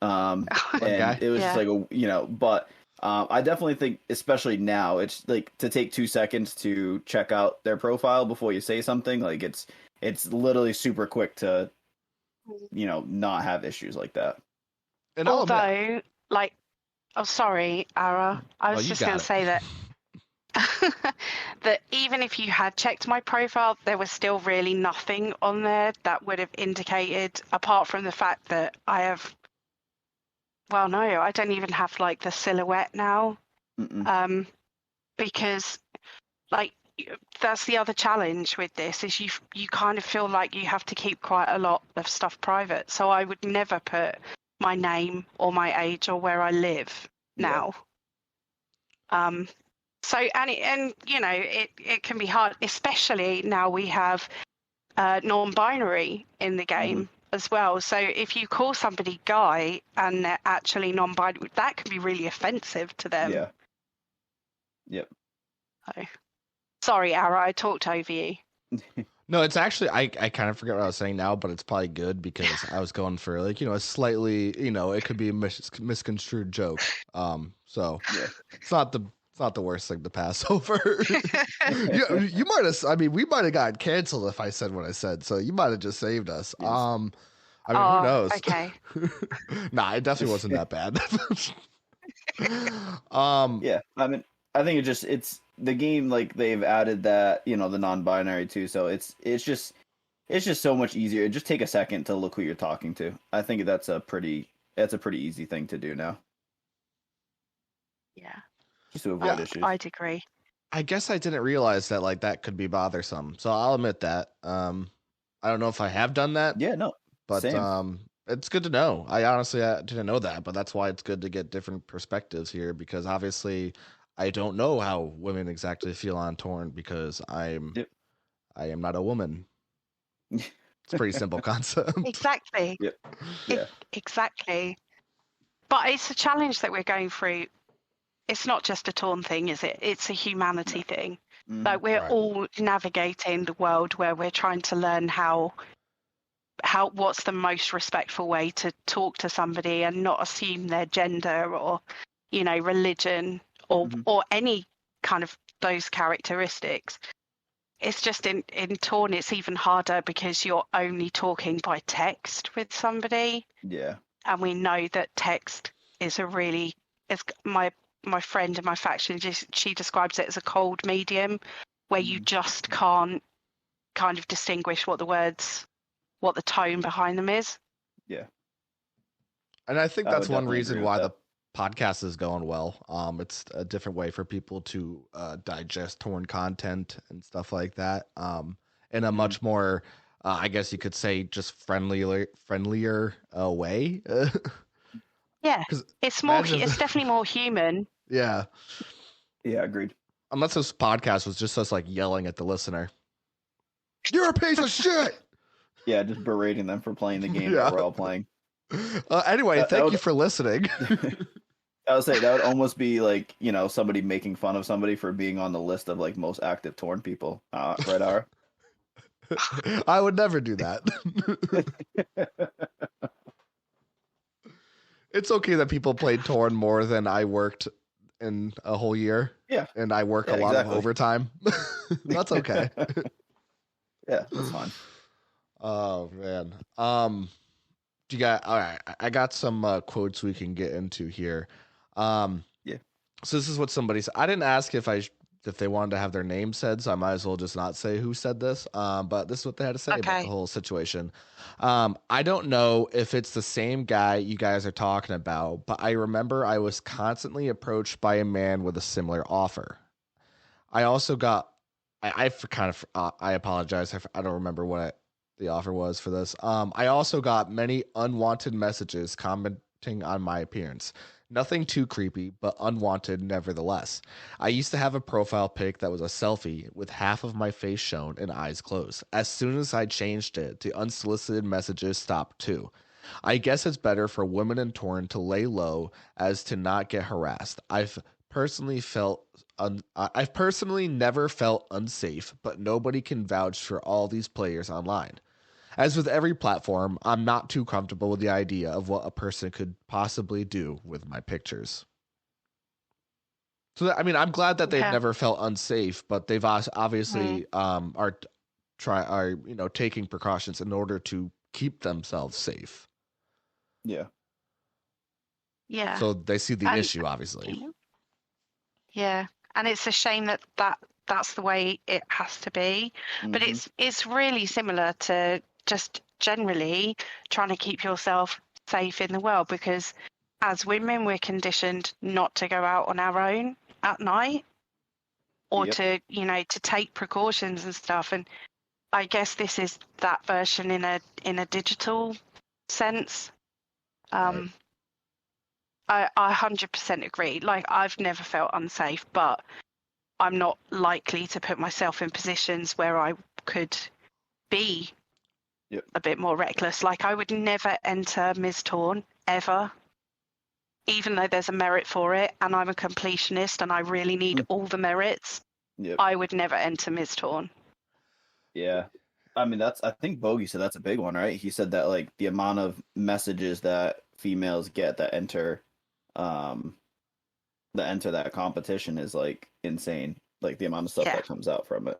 And guy. it was just like but I definitely think, especially now, it's like to take 2 seconds to check out their profile before you say something. Like it's literally super quick to, not have issues like that. And although, like, oh, sorry, Ara, I was just going to say that that even if you had checked my profile, there was still really nothing on there that would have indicated, apart from the fact that I have. Well, no, I don't even have like the silhouette now, because like that's the other challenge with this is you kind of feel like you have to keep quite a lot of stuff private. So I would never put my name or my age or where I live now. So it can be hard, especially now we have non-binary in the game. As well. So if you call somebody guy and they're actually non-binary, that can be really offensive to them. Yeah. Yep. So, sorry, Ara, I talked over you. No, it's actually I kind of forget what I was saying now, but it's probably good because I was going for like a slightly it could be a misconstrued joke. So Yeah. it's not the worst thing to pass over. you might have. I mean, we might have gotten canceled if I said what I said. So you might have just saved us. Yes. I mean, who knows? Okay. Nah, it definitely wasn't that bad. Yeah, I mean, I think it's the game. Like they've added that the non-binary too. So it's just so much easier. Just take a second to look who you're talking to. I think that's a pretty easy thing to do now. Yeah. Just to avoid issues. I'd agree. I guess I didn't realize that like that could be bothersome. So I'll admit that. I don't know if I have done that, Yeah, no, but same. it's good to know. I didn't know that, but that's why it's good to get different perspectives here because obviously I don't know how women exactly feel on torn because Yep. I am not a woman. It's a pretty simple concept. Exactly. Yep. Yeah. Exactly. But it's a challenge that we're going through. It's not just a torn thing, is it? It's a humanity thing. Mhm. Like we're Right. all navigating the world where we're trying to learn how what's the most respectful way to talk to somebody and not assume their gender or, you know, religion or Mhm. or any kind of those characteristics. It's just in torn it's even harder because you're only talking by text with somebody, Yeah. and we know that text is a really it's my friend in my faction she describes it as a cold medium where you just can't kind of distinguish what the tone behind them is. Yeah. And I think I that's would one definitely reason agree with why that. the podcast is going well. It's a different way for people to digest torn content and stuff like that. In a much more, I guess you could say, just friendlier way. Yeah, 'Cause it's more. imagine- It's definitely more human. yeah. Yeah, agreed. Unless this podcast was just us like yelling at the listener. You're a piece of shit. Yeah, just berating them for playing the game Yeah. that we're all playing. Anyway, That thank would- you for listening. I would say that would almost be like, you know, somebody making fun of somebody for being on the list of like most active torn people. Right, Ara? I would never do that. It's okay that people played torn more than I worked in a whole year. Yeah. And I work Yeah, a lot exactly. of overtime. That's okay. Yeah, that's fine. Oh man. Do you got all right? I got some quotes we can get into here. Yeah. So this is what somebody said. I didn't ask if they wanted to have their name said, so I might as well just not say who said this. But this is what they had to say about Okay. the whole situation. I don't know if it's the same guy you guys are talking about, but I remember I was constantly approached by a man with a similar offer. I also got. I kind of. I apologize. I don't remember what the offer was for this. I also got many unwanted messages commenting on my appearance. Nothing too creepy, but unwanted nevertheless. I used to have a profile pic that was a selfie with half of my face shown and eyes closed. As soon as I changed it, the unsolicited messages stopped too. I guess it's better for women in torn to lay low as to not get harassed. I've personally never felt unsafe, but nobody can vouch for all these players online. As with every platform, I'm not too comfortable with the idea of what a person could possibly do with my pictures. So, I mean, I'm glad that they've Yeah. never felt unsafe, but they've obviously are taking precautions in order to keep themselves safe. Yeah. Yeah. So they see the And- issue, obviously. Yeah, and it's a shame that's the way it has to be. But Mhm. it's really similar to just generally trying to keep yourself safe in the world because as women we're conditioned not to go out on our own at night or Yep. to take precautions and stuff. And I guess this is that version in a digital sense. Right. I 100% agree. Like, I've never felt unsafe, but I'm not likely to put myself in positions where I could be Yep. a bit more reckless. Like, I would never enter Ms. Torn, ever, even though there's a merit for it, and I'm a completionist and I really need all the merits. Yep. I would never enter Ms. Torn. Yeah. I mean, I think Bogey said that's a big one, right? He said that like the amount of messages that females get that enter that competition is like insane. Like the amount of stuff Yeah. that comes out from it.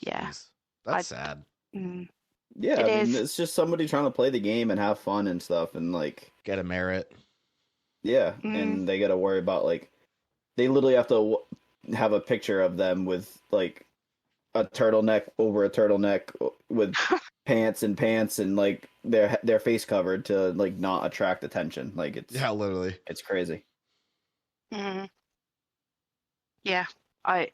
Yeah. Jeez. That's sad. Mm. Yeah, It I mean, is. it's just somebody trying to play the game and have fun and stuff, and like, Get a merit. yeah, Mm. and they got to worry about like, they literally have to have a picture of them with like a turtleneck over a turtleneck with pants and like their face covered to like not attract attention. Like Yeah, literally. it's crazy. Mm. Yeah, I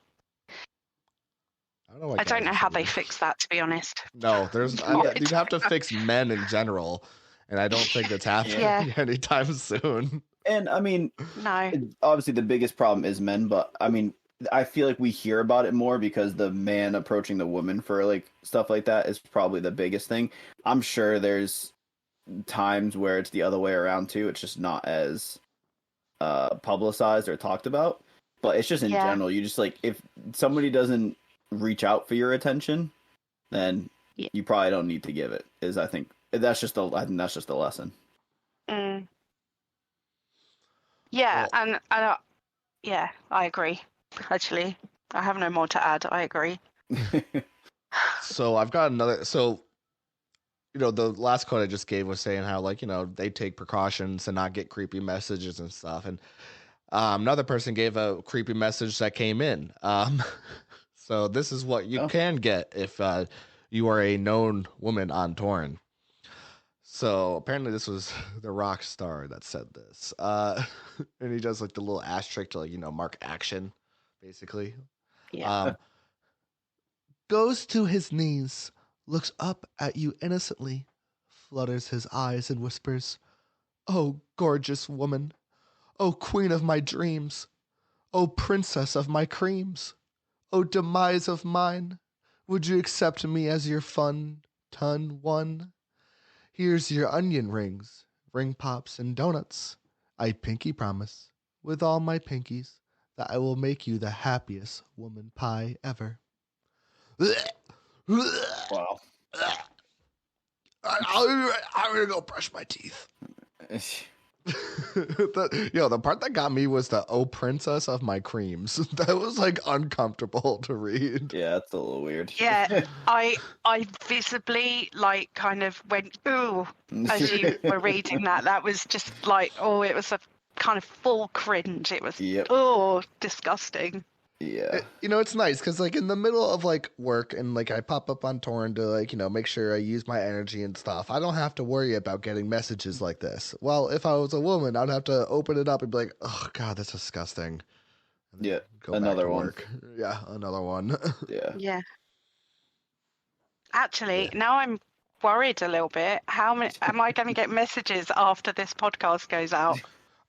I don't know. Why I don't guys know are how so they weird. fix that, to be honest. No, you'd have to fix men in general, and I don't think that's happening Yeah. anytime soon. And I mean, No. obviously the biggest problem is men, but I mean, I feel like we hear about it more because the man approaching the woman for like stuff like that is probably the biggest thing. I'm sure there's times where it's the other way around too. It's just not as publicized or talked about. But it's just in Yeah. general, you just like if somebody doesn't reach out for your attention, then Yeah. you probably don't need to give it. I think that's just the lesson. Mm. Yeah, Well, and yeah, I agree. Actually, I have no more to add. I agree. so I've got another. So, the last quote I just gave was saying how, like, they take precautions to not get creepy messages and stuff. And another person gave a creepy message that came in. So this is what you can get if you are a known woman on Torrent. So apparently this was the rock star that said this. And he does like the little asterisk to like, mark action, basically. Yeah. Goes to his knees, looks up at you innocently, flutters his eyes and whispers, "Oh, gorgeous woman. Oh, queen of my dreams. Oh, princess of my creams. Oh, demise of mine. Would you accept me as your ton one? Here's your onion rings, ring pops, and donuts. I pinky promise, with all my pinkies, that I will make you the happiest woman pie ever." Wow. I'm gonna go brush my teeth. The part that got me was the "Oh, princess of my creams." That was like uncomfortable to read. Yeah, that's a little weird. Yeah, I visibly like kind of went ooh as you were reading that. That was just like it was a kind of full cringe. It was Yep. disgusting. Yeah. It's nice because like in the middle of like work and like I pop up on Torrent to like make sure I use my energy and stuff. I don't have to worry about getting messages like this. Well, if I was a woman, I'd have to open it up and be like, "Oh God, that's disgusting." And then Yeah. go back Another to one. work. Yeah, another one. Yeah. Yeah. Actually, now I'm worried a little bit. How many am I going to get messages after this podcast goes out?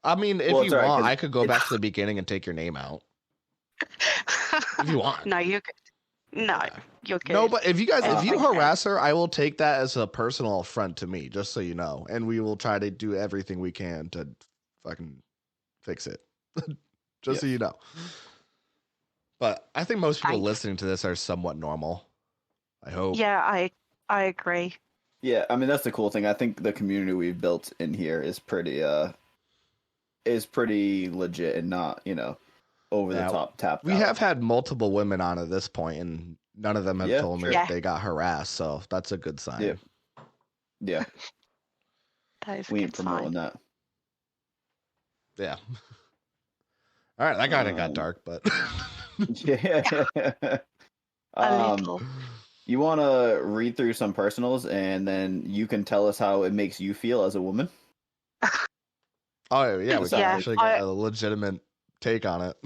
I mean, if Well, you it's all right, want, 'cause I could go back to the beginning and take your name out. If you want. No, you're good. No, you're good. No, but if you Okay. harass her, I will take that as a personal affront to me, just so you know. And we will try to do everything we can to fucking fix it. Just so you know. But I think most people Thanks. listening to this are somewhat normal. I hope. Yeah, I agree. Yeah, I mean that's the cool thing. I think the community we've built in here is pretty legit and not, over the top tap. We have had multiple women on at this point, and none of them have told me sure. that they got harassed, so that's a good sign. Yeah. Yeah. That is a We good ain't promoting sign. that. Yeah. All right, that kind of got dark, but Yeah. A little. You want to read through some personals and then you can tell us how it makes you feel as a woman? oh yeah, we can Yeah, actually get a legitimate take on it.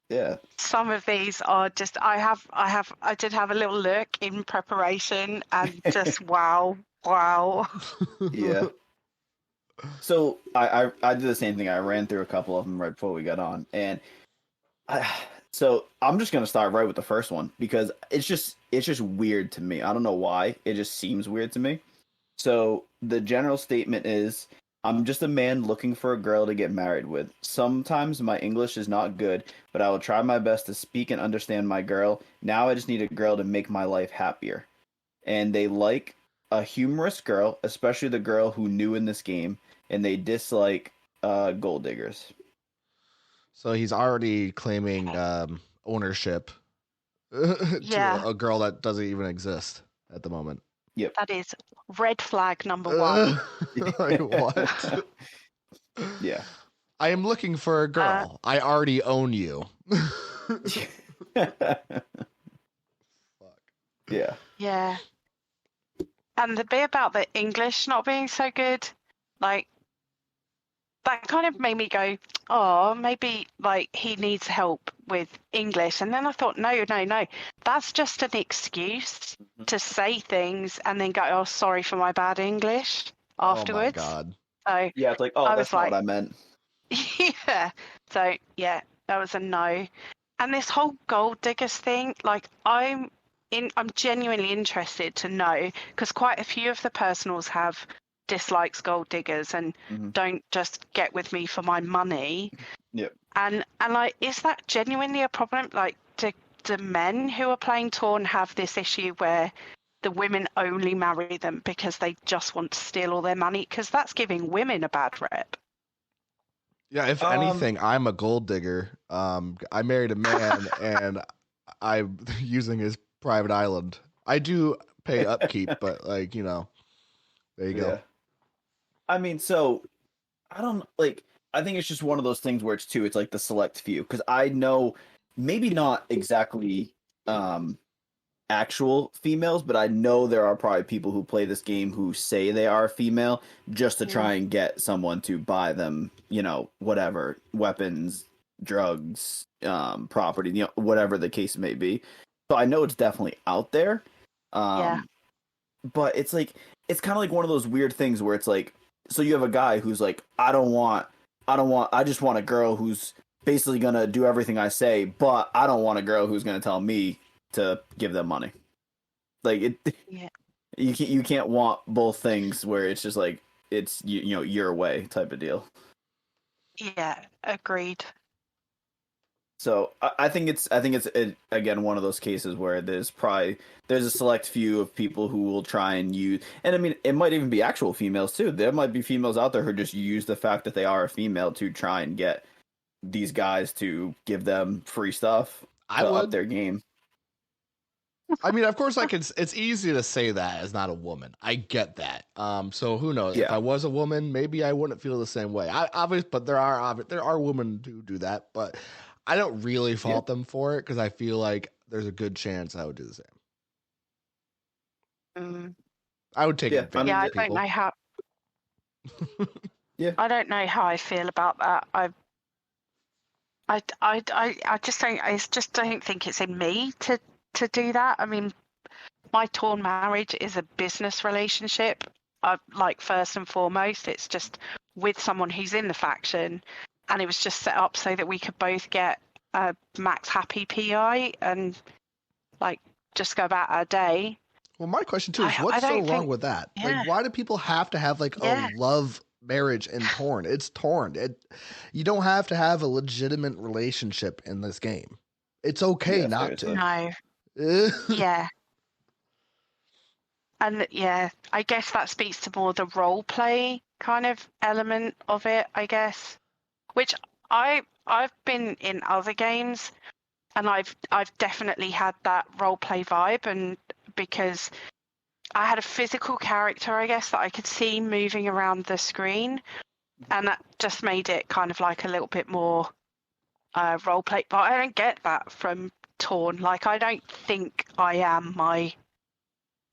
Yeah. Some of these are just I did have a little look in preparation and just wow. Yeah. So I did the same thing. I ran through a couple of them right before we got on, and so I'm just gonna start right with the first one because it's just weird to me. I don't know why. It just seems weird to me. So the general statement is, "I'm just a man looking for a girl to get married with. Sometimes my English is not good, but I will try my best to speak and understand my girl. Now I just need a girl to make my life happier." And they like a humorous girl, especially the girl who new in this game, and they dislike gold diggers. So he's already claiming ownership to Yeah. a girl that doesn't even exist at the moment. That is red flag number one. Like, what? Yeah. I am looking for a girl. I already own you. Fuck. Yeah. Yeah. And the bit about the English not being so good, like, that kind of made me go, oh, maybe, like, he needs help with English. And then I thought, no, that's just an excuse to say things and then go, oh, sorry for my bad English afterwards. Oh my God. So Yeah, it's like, oh, I that's was not like, what I meant. yeah. So yeah, that was a no. And this whole gold diggers thing, like I'm genuinely interested to know, because quite a few of the personals have dislikes gold diggers and don't just get with me for my money. Yep. And like, is that genuinely a problem? Like, do men who are playing Torn have this issue where the women only marry them because they just want to steal all their money? Because that's giving women a bad rep. Yeah, if anything, I'm a gold digger. I married a man, and I'm using his private island. I do pay upkeep, but like, you know, there you go. I mean, so I don't like. I think it's just one of those things where it's like the select few, because I know maybe not exactly actual females, but I know there are probably people who play this game who say they are female just to try and get someone to buy them, you know, whatever, weapons, drugs, property, you know, whatever the case may be. So I know it's definitely out there. But it's like, it's kind of like one of those weird things where it's like, so you have a guy who's like, I just want a girl who's basically going to do everything I say, but I don't want a girl who's going to tell me to give them money. Like you can't want both things where it's just like, it's, you know, your way type of deal. Yeah, agreed. So I think it's again one of those cases where there's a select few of people who will try and use, and I mean it might even be actual females too. There might be females out there who just use the fact that they are a female to try and get these guys to give them free stuff to up their game. I mean, of course, it's easy to say that as not a woman. I get that. So who knows? Yeah. If I was a woman, maybe I wouldn't feel the same way. But there are women who do that, but I don't really fault them for it because I feel like there's a good chance I would do the same. I would take advantage of people. I don't know how. I don't know how I feel about that. I just don't think it's in me to do that. I mean, my Torn marriage is a business relationship. Like, first and foremost, it's just with someone who's in the faction, and it was just set up so that we could both get a max happy PI and like just go about our day. Well, my question too is, what's so wrong with that? Yeah. Like, why do people have to have like a love marriage in Torn? It's Torn. You don't have to have a legitimate relationship in this game. It's okay not to. No. Yeah. And I guess that speaks to more the role play kind of element of it, I guess. Which I've been in other games, and I've definitely had that role play vibe, and because I had a physical character, I guess, that I could see moving around the screen, and that just made it kind of like a little bit more role play. But I don't get that from Torn. Like, I don't think I am my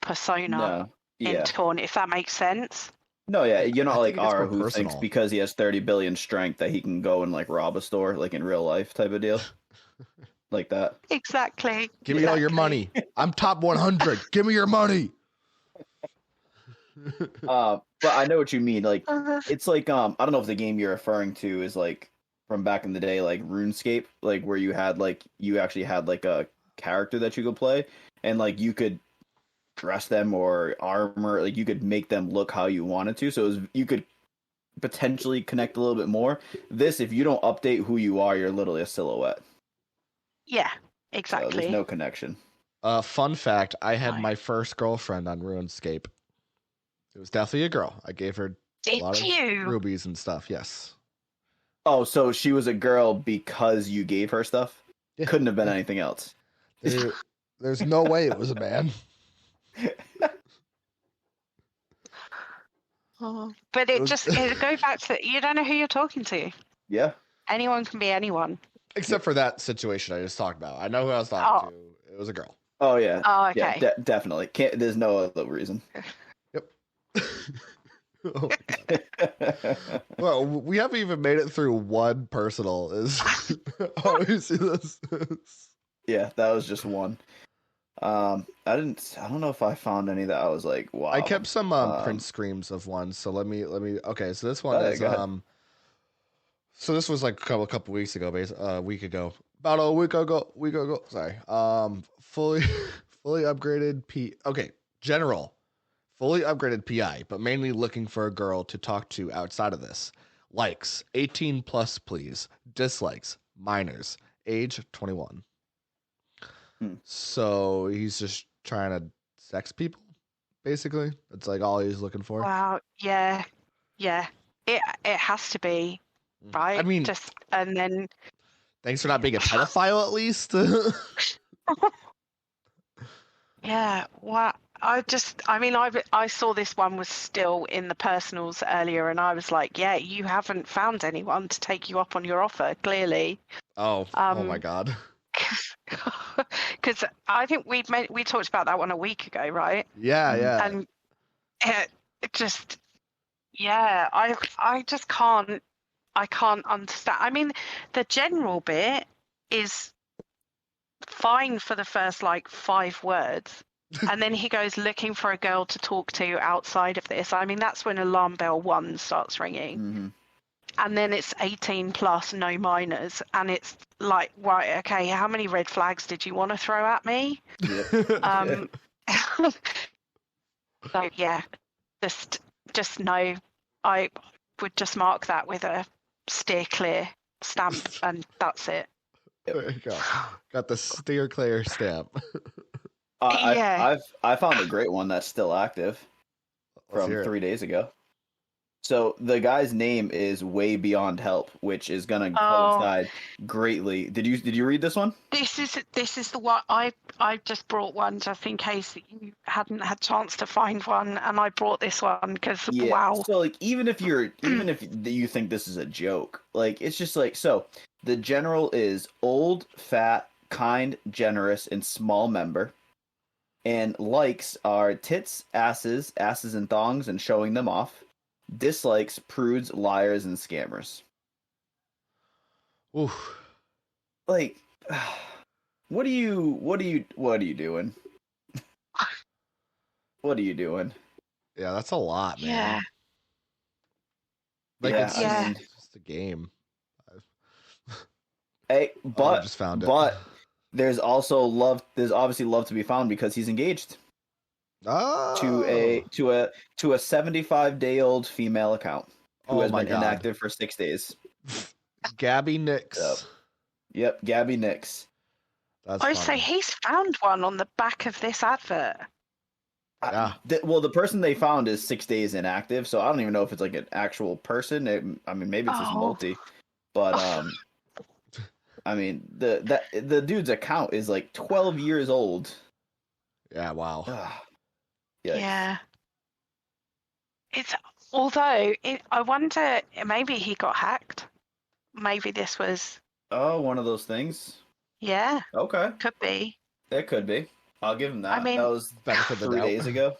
persona in Torn, if that makes sense. No, yeah, you're not like R, who thinks because he has 30 billion strength that he can go and like rob a store, like in real life type of deal. Like that. Exactly. Give me all your money. I'm top 100. Give me your money. But I know what you mean. Like, it's like I don't know if the game you're referring to is like from back in the day, like RuneScape, like where you actually had like a character that you could play, and like you could dress them or armor, like you could make them look how you wanted to, so you could potentially connect a little bit more. This, if you don't update who you are, you're literally a silhouette. Yeah, exactly. So there's no connection. Fun fact, I had my first girlfriend on RuneScape. It was definitely a girl. I gave her a lot of rubies and stuff. Yes. Oh, so she was a girl because you gave her stuff? Yeah. Couldn't have been anything else. There's no way it was a man. But it goes back to, you don't know who you're talking to. Yeah. Anyone can be anyone. Except for that situation I just talked about. I know who I was talking to. It was a girl. Oh, yeah. Oh, okay. Yeah, definitely. There's no other reason. Yep. Oh, well, we haven't even made it through one personal. Oh, you see this? Yeah, that was just one. I don't know if I found any that I was like, wow. I kept some print screens of ones, so let me. Okay, so this one Oh, yeah, is go ahead. So this was like a couple weeks ago, a week ago, about a week ago. Sorry. Fully fully upgraded P. Okay, general, fully upgraded PI, but mainly looking for a girl to talk to outside of this. Likes 18 plus, please. Dislikes minors, age 21. Hmm. So he's just trying to sex people, basically. That's like all he's looking for. Wow. Yeah. Yeah. It has to be, I right? mean, Just and then thanks for not being a pedophile, at least. yeah. Wow. I mean, I saw this one was still in the personals earlier, and I was like, yeah, you haven't found anyone to take you up on your offer, clearly. Oh my God. Because I think we talked about that one a week ago, right? Yeah, yeah. And it just, yeah, I just can't, I can't understand. I mean, the general bit is fine for the first like 5 words. And then he goes looking for a girl to talk to outside of this. I mean, that's when alarm bell 1 starts ringing. Mm-hmm. And then it's 18 plus, no minors. And it's like, right, okay, how many red flags did you want to throw at me? Yep. So yeah, just no. I would just mark that with a steer clear stamp, and that's it. There you go. Got the steer clear stamp. Yeah. I found a great one that's still active Let's from hear it. 3 days ago. So the guy's name is Way Beyond Help, which is gonna coincide greatly. Did you read this one? This is the one I just brought one just in case you hadn't had chance to find one, and I brought this one because wow. So like even if you think this is a joke, like it's just like so the general is old, fat, kind, generous, and small member. And likes are tits, asses and thongs, and showing them off. Dislikes prudes, liars, and scammers. Oof. Like, what are you doing? What are you doing? Yeah, that's a lot, man. Yeah. Like Yeah, it's I mean, just a game. hey, I but just found it. but there's also love. There's obviously love to be found because he's engaged to a 75-day-old female account who has my been God. inactive for 6 days. Gabby Nix. Yep, Gabby Nix. That's Oh, funny. so he's found one on the back of this advert. Yeah. Well, the person they found is 6 days inactive, so I don't even know if it's like an actual person. I mean, maybe it's just Oh. multi, but I mean, the dude's account is like 12 years old. Yeah, wow. Yikes. Yeah. It's although I wonder maybe he got hacked. Maybe this was Oh, one of those things. yeah, Okay, could be. that could be. I'll give him that. I mean, that was benefit of the 3 doubt. days ago.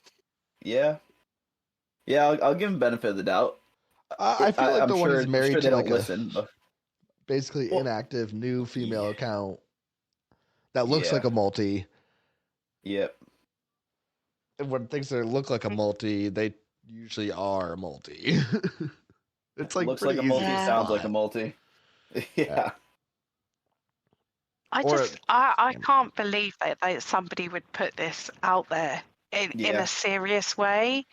Yeah, I'll give him benefit of the doubt. I feel like I'm the one sure, who's married sure to they like don't listen. But basically Well, inactive new female account that looks Yeah. like a multi. yep. And when things that look like a multi, they usually are a multi. It's like Looks like a pretty multi, easy to sounds like a spot. multi. Yeah. I can't believe that somebody would put this out there in Yeah. a serious way.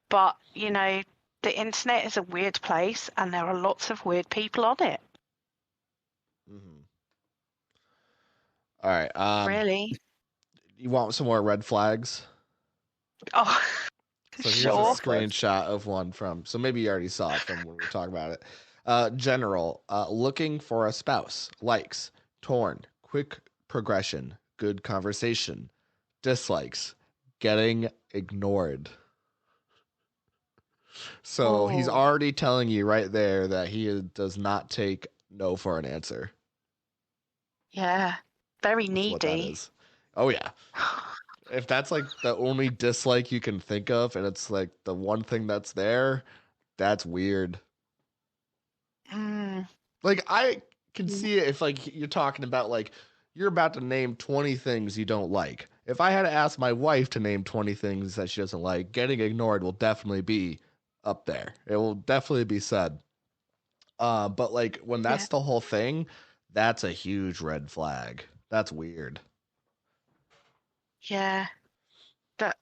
But you know, the internet is a weird place, and there are lots of weird people on it. Mhm. All right. Really? You want some more red flags? Oh, So here's sure. a screenshot of one from. So maybe you already saw it from when we were talking about it. General, looking for a spouse. Likes, torn, quick progression, good conversation. Dislikes, getting ignored. So he's Oh. already telling you right there that he does not take no for an answer. Yeah, very That's what that needy. is. Oh yeah. If that's like the only dislike you can think of, and it's like the one thing that's there, that's weird. Mm. Like I can see it if like you're talking about like you're about to name 20 things you don't like. If I had to ask my wife to name 20 things that she doesn't like, getting ignored will definitely be up there. It will definitely be said. But like when Yeah. that's the whole thing, that's a huge red flag. That's weird. Yeah. That,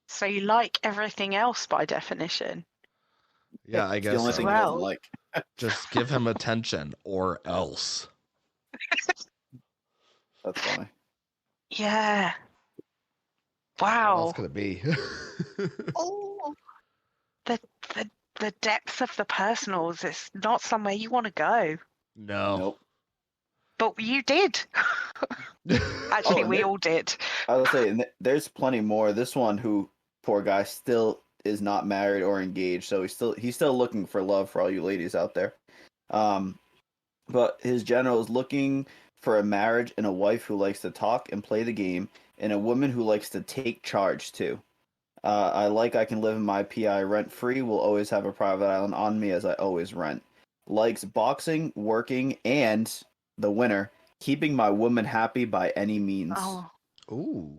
so you like everything else by definition? Yeah, I It's the guess only so. thing he doesn't Well- like. Just give him attention or else. That's funny. Yeah. What Wow. else could it be? Oh, the the the depth of the personals is not somewhere you want to go, No. Nope. but you did. Actually, and we there- all did. I was saying there's plenty more. This one, who poor guy, still is not married or engaged, so he's still looking for love for all you ladies out there. But his general is looking for a marriage and a wife who likes to talk and play the game, and a woman who likes to take charge too. I can live in my PI rent free. Will always have a private island on me as I always rent. Likes boxing, working, and the winner, keeping my woman happy by any means. Oh, Ooh.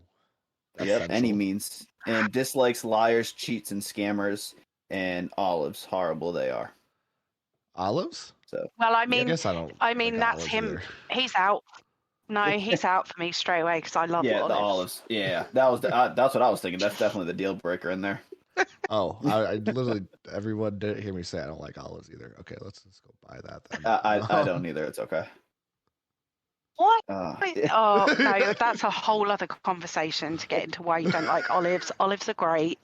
Yep, any Essential. means. And dislikes liars, cheats, and scammers, and olives. Horrible they are. Olives? well, I I mean, guess I don't. like that's olives him. either. He's out. No, he's out for me straight away because I love Yeah, olives. the olives. Yeah, that was that's what I was thinking. That's definitely the deal breaker in there. Oh, I literally everyone did hear me say I don't like olives either. Okay, let's go buy that then. I don't either. It's okay. What? Yeah. Oh no, that's a whole other conversation to get into why you don't like olives. Olives are great.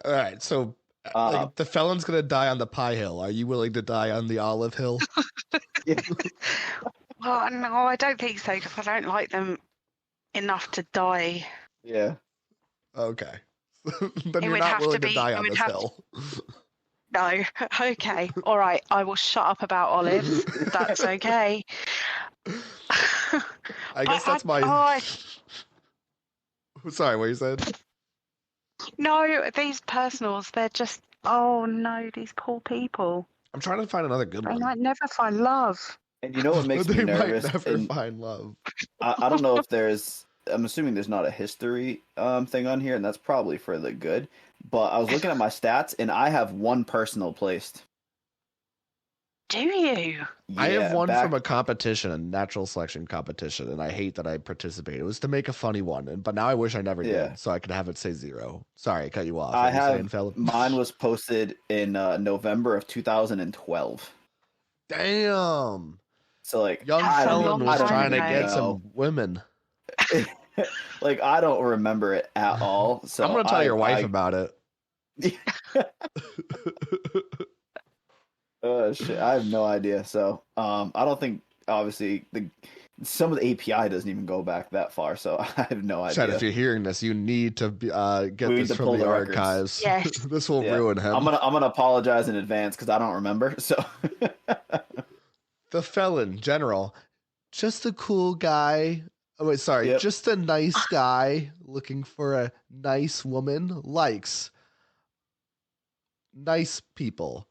All right, so like, the felon's gonna die on the pie hill. Are you willing to die on the olive hill? Well, no, I don't think so because I don't like them enough to die. Yeah. Okay, then It you're would not have to willing to be- die it on would this have- hill. No. Okay. All right. I will shut up about olives. That's okay. I guess that's my. Sorry, what you said? No, these personals, they're just. Oh no, these poor people. I'm trying to find another good They one. might never find love. And you know what makes they me nervous? might never And find love. I don't know if there's. I'm assuming there's not a history thing on here, and that's probably for the good. But I was looking at my stats, and I have one personal placed. Do you? I have Yeah, one back- from a competition, a natural selection competition, and I hate that I participated. It was to make a funny one, but now I wish I never Yeah. did, so I could have it say 0. Sorry, I cut you off. I What were you saying, have fella? mine was posted in November of 2012. Damn, So like, young That's a felon long was time trying to ago. get some women. like I don't remember it at all. So I'm gonna tell your wife about it. Shit, I have no idea. So I don't think obviously some of the API doesn't even go back that far. So I have no idea. Chad, if you're hearing this, you need to get We need this to from pull the the records. archives. Yes. This will Yeah. ruin him. I'm gonna apologize in advance because I don't remember. So The felon general, just a cool guy. Oh wait, sorry, Yep. just a nice guy looking for a nice woman. Likes nice people,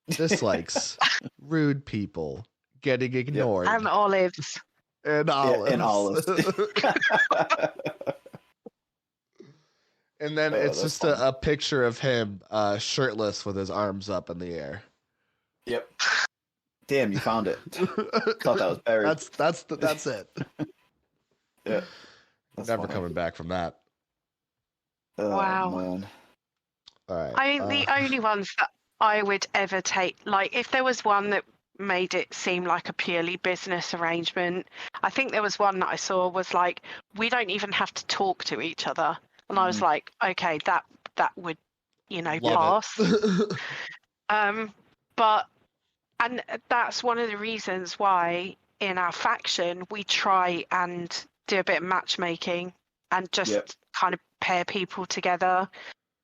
dislikes rude people, getting ignored, And olives. and olives. and olives. And then Oh, it's that's just a picture of him shirtless with his arms up in the air. Yep. Damn, you found it. Thought that was buried. That's it. Yeah. That's Never funny. coming back from that. Oh, Wow. man. All right. I mean, the only ones that I would ever take, like, if there was one that made it seem like a purely business arrangement, I think there was one that I saw was like, we don't even have to talk to each other. And I was like, okay, that would, Love pass. it. And that's one of the reasons why in our faction we try and do a bit of matchmaking and just Yep. kind of pair people together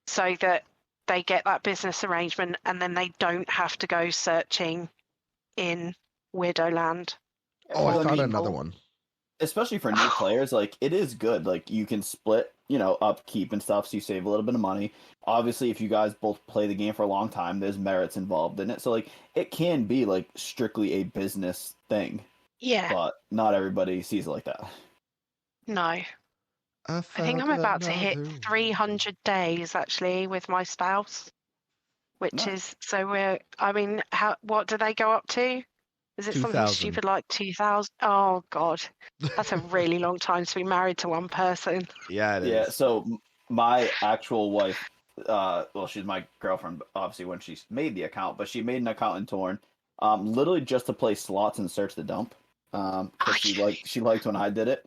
so that they get that business arrangement and then they don't have to go searching in Weirdo Land. Oh, I Well, found mean, another one. especially for new players, like it is good. Like you can split upkeep and stuff, so you save a little bit of money. Obviously, if you guys both play the game for a long time, there's merits involved in it. So like it can be like strictly a business thing, Yeah. but not everybody sees it like that. No. I think I'm about to hit 300 days actually with my spouse, which Nice. is so what do they go up to? Is it something 2,000. stupid like 2,000? Oh God, that's a really long time to be married to one person. Yeah, it is. Yeah, so my actual wife, well, she's my girlfriend, obviously, when she made the account, but she made an account in Torn, literally just to play slots and search the dump, because she liked when I did it.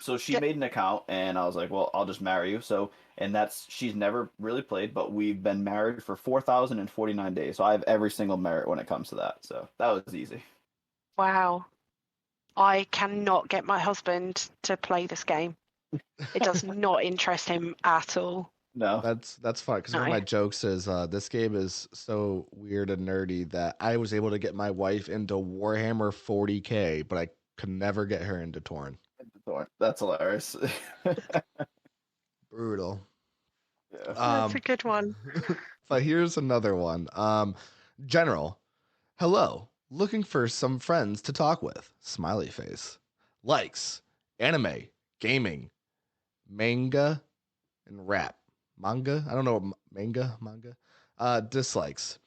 So she made an account, and I was like, well, I'll just marry you. So, and she's never really played, but we've been married for 4,049 days. So I have every single merit when it comes to that. So that was easy. Wow. I cannot get my husband to play this game. It does not interest him at all. No. That's fun because one of my jokes is this game is so weird and nerdy that I was able to get my wife into Warhammer 40K, but I could never get her into Torn. That's hilarious. Brutal. Yeah. That's a good one. But here's another one. General, hello. Looking for some friends to talk with. Smiley face. Likes. Anime. Gaming. Manga. And rap. Manga? I don't know. Manga? Dislikes.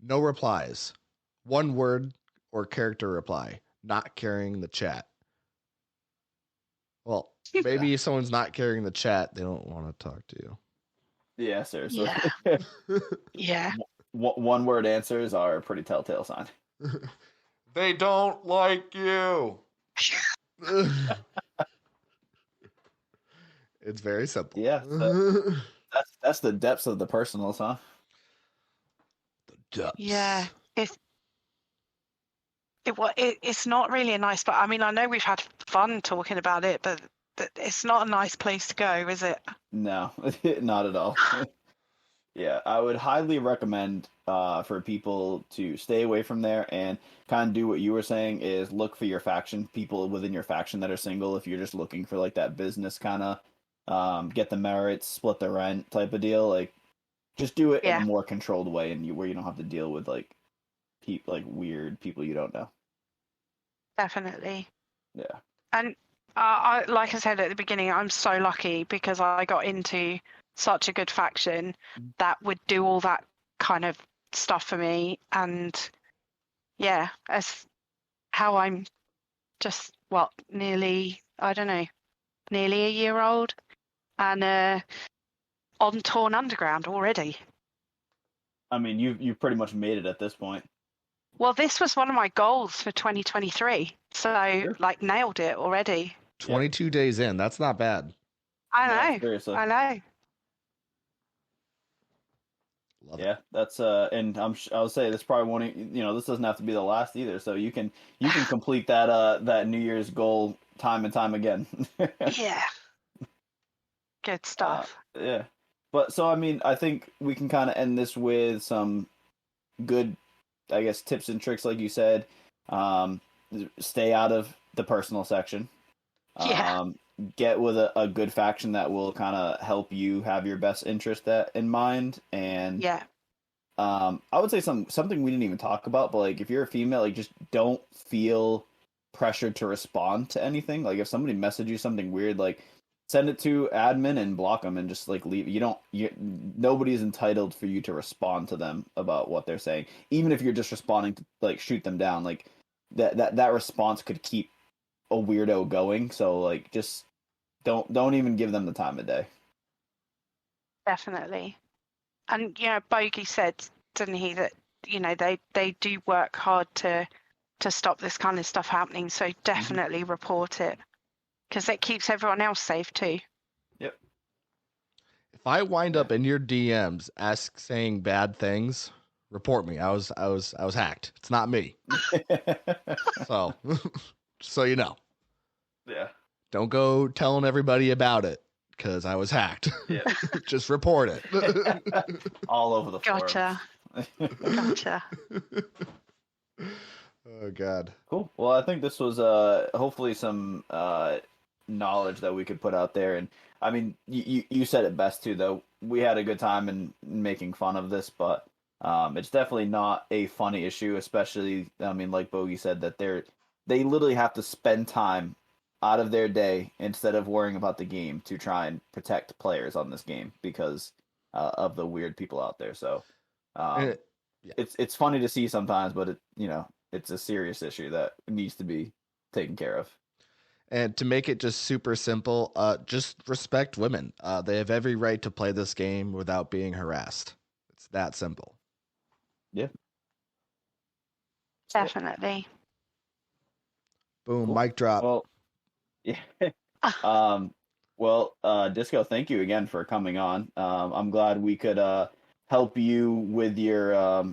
No replies. One word or character reply. Not carrying the chat. Well, maybe if someone's not carrying the chat, they don't want to talk to you. Yeah, seriously. Yeah. Yeah. One word answers are a pretty telltale sign. They don't like you. It's very simple. Yeah. That's the depths of the personals, huh? The depths. Yeah. It's not really a nice, but I mean, I know we've had fun talking about it, but it's not a nice place to go, is it? No, not at all. Yeah, I would highly recommend for people to stay away from there and kind of do what you were saying is look for your faction, people within your faction that are single. If you're just looking for like that business kind of get the merits, split the rent type of deal, like just do it in a more controlled way and where you don't have to deal with like weird people you don't know. Definitely. Yeah. And like I said at the beginning, I'm so lucky because I got into such a good faction that would do all that kind of stuff for me. And yeah, as how I'm just nearly a year old and on Torn Underground already. I mean, you pretty much made it at this point. Well, this was one of my goals for 2023, so Sure. nailed it already. 22 days in, that's not bad. I know. No, seriously. I know. Love Yeah, that's and I'll say this probably won't. This doesn't have to be the last either. So you can complete that New Year's goal time and time again. Yeah. Good stuff. Yeah, but so I mean, I think we can kind of end this with some good, I guess, tips and tricks, like you said. Stay out of the personal section. Yeah. Get with a good faction that will kind of help you have your best interest in mind. And Yeah. I would say something we didn't even talk about, but like if you're a female, like just don't feel pressured to respond to anything. Like if somebody messages you something weird, like send it to admin and block them and just like leave. Nobody is entitled for you to respond to them about what they're saying, even if you're just responding to like shoot them down. Like that response could keep a weirdo going. So like just don't even give them the time of day. Definitely. And Bogey said, didn't he, that they do work hard to stop this kind of stuff happening. So definitely report it because it keeps everyone else safe too. Yep. If I wind up in your DMs saying bad things, report me. I was hacked. It's not me. So you know. Yeah. Don't go telling everybody about it because I was hacked. Yeah. Just report it. All over the forums. Gotcha. Oh God. Cool. Well, I think this was hopefully some knowledge that we could put out there. And I mean, you said it best too, though. We had a good time in making fun of this, but it's definitely not a funny issue. Especially, I mean, like Bogey said, that they literally have to spend time out of their day instead of worrying about the game to try and protect players on this game because of the weird people out there. So it's funny to see sometimes, but it's a serious issue that needs to be taken care of. And to make it just super simple, just respect women. They have every right to play this game without being harassed. It's that simple. Yeah. Definitely. Boom, Cool. mic drop. Well, yeah. Disco, thank you again for coming on. I'm glad we could help you with your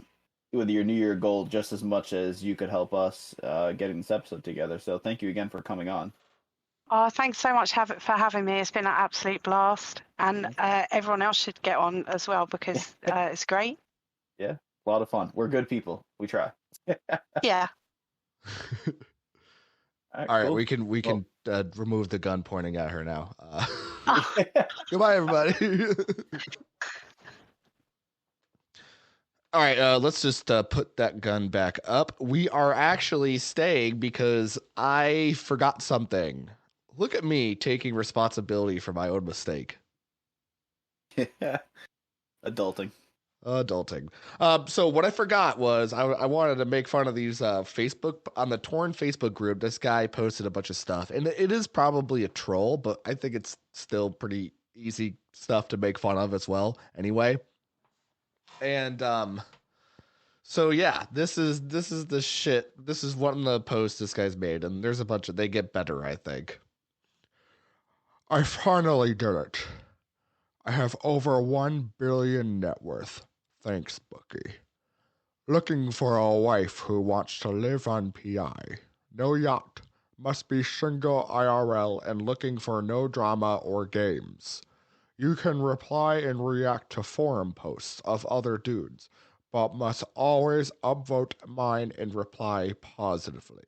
New Year goal just as much as you could help us getting this episode together. So thank you again for coming on. Oh, thanks so much for having me. It's been an absolute blast. And everyone else should get on as well because it's great. Yeah, a lot of fun. We're good people. We try. Yeah. All right, cool. we can remove the gun pointing at her now. Goodbye, everybody. All right, let's just put that gun back up. We are actually staying because I forgot something. Look at me taking responsibility for my own mistake. Adulting. So what I forgot was I wanted to make fun of these Facebook on the Torn Facebook group. This guy posted a bunch of stuff, and it is probably a troll, but I think it's still pretty easy stuff to make fun of as well. Anyway, and so yeah, this is the shit. This is one of the posts this guy's made, and there's a bunch of they get better. I think. I finally did it. I have over 1 billion net worth. Thanks, Bookie. Looking for a wife who wants to live on PI. No yacht. Must be single IRL and looking for no drama or games. You can reply and react to forum posts of other dudes, but must always upvote mine and reply positively.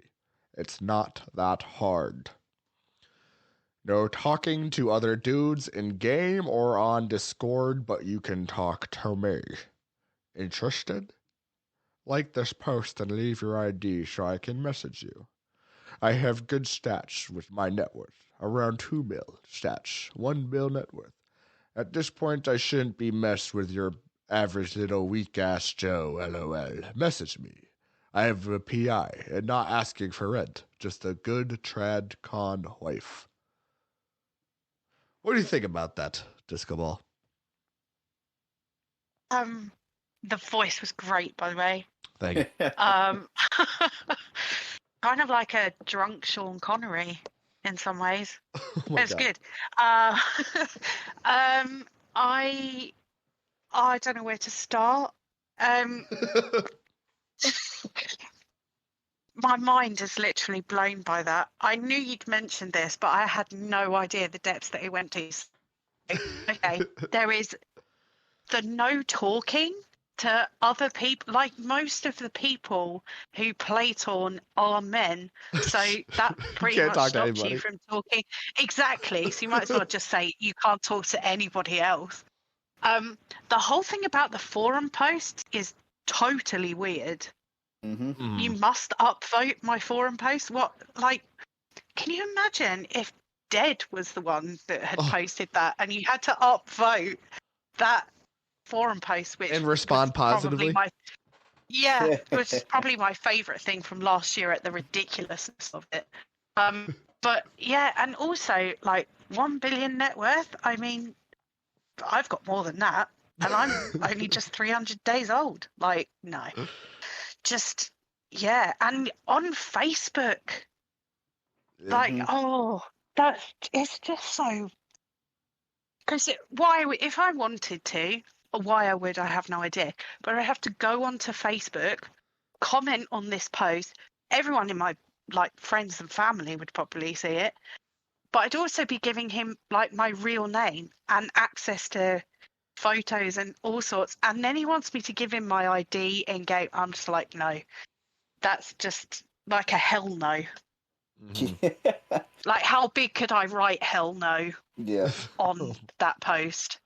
It's not that hard. No talking to other dudes in game or on Discord, but you can talk to me. Interested? Like this post and leave your ID so I can message you. I have good stats with my net worth. Around 2 mil stats. 1 mil net worth. At this point, I shouldn't be messed with your average little weak-ass Joe, LOL. Message me. I have a PI and not asking for rent. Just a good trad con wife. What do you think about that, Disco Ball? The voice was great, by the way. Thank you. Kind of like a drunk Sean Connery in some ways. Oh my It's God. good. I don't know where to start. My mind is literally blown by that. I knew you'd mentioned this, but I had no idea the depths that it went to. Okay, there is the no talking to other people. Like most of the people who play Torn are men, so that pretty Can't much talk to stops anybody. you from talking. Exactly. So you might as well just say you can't talk to anybody else. The whole thing about the forum posts is totally weird. Mm-hmm. You must upvote my forum post. What, like, can you imagine if Dead was the one that had posted that and you had to upvote that forum post, which And respond was probably positively? which is probably my favorite thing from last year at the ridiculousness of it. But yeah, and also like 1 billion net worth. I mean, I've got more than that, and I'm only just 300 days old. Like, no. Just yeah, and on Facebook, like that it's just so. Because if I wanted to, or why I would, I have no idea. But I have to go onto Facebook, comment on this post. Everyone in my friends and family would probably see it, but I'd also be giving him like my real name and access to photos and all sorts, and then he wants me to give him my ID and go. I'm just like, no, that's just like a hell no. Mhm. Like, how big could I write hell no Yeah. on that post?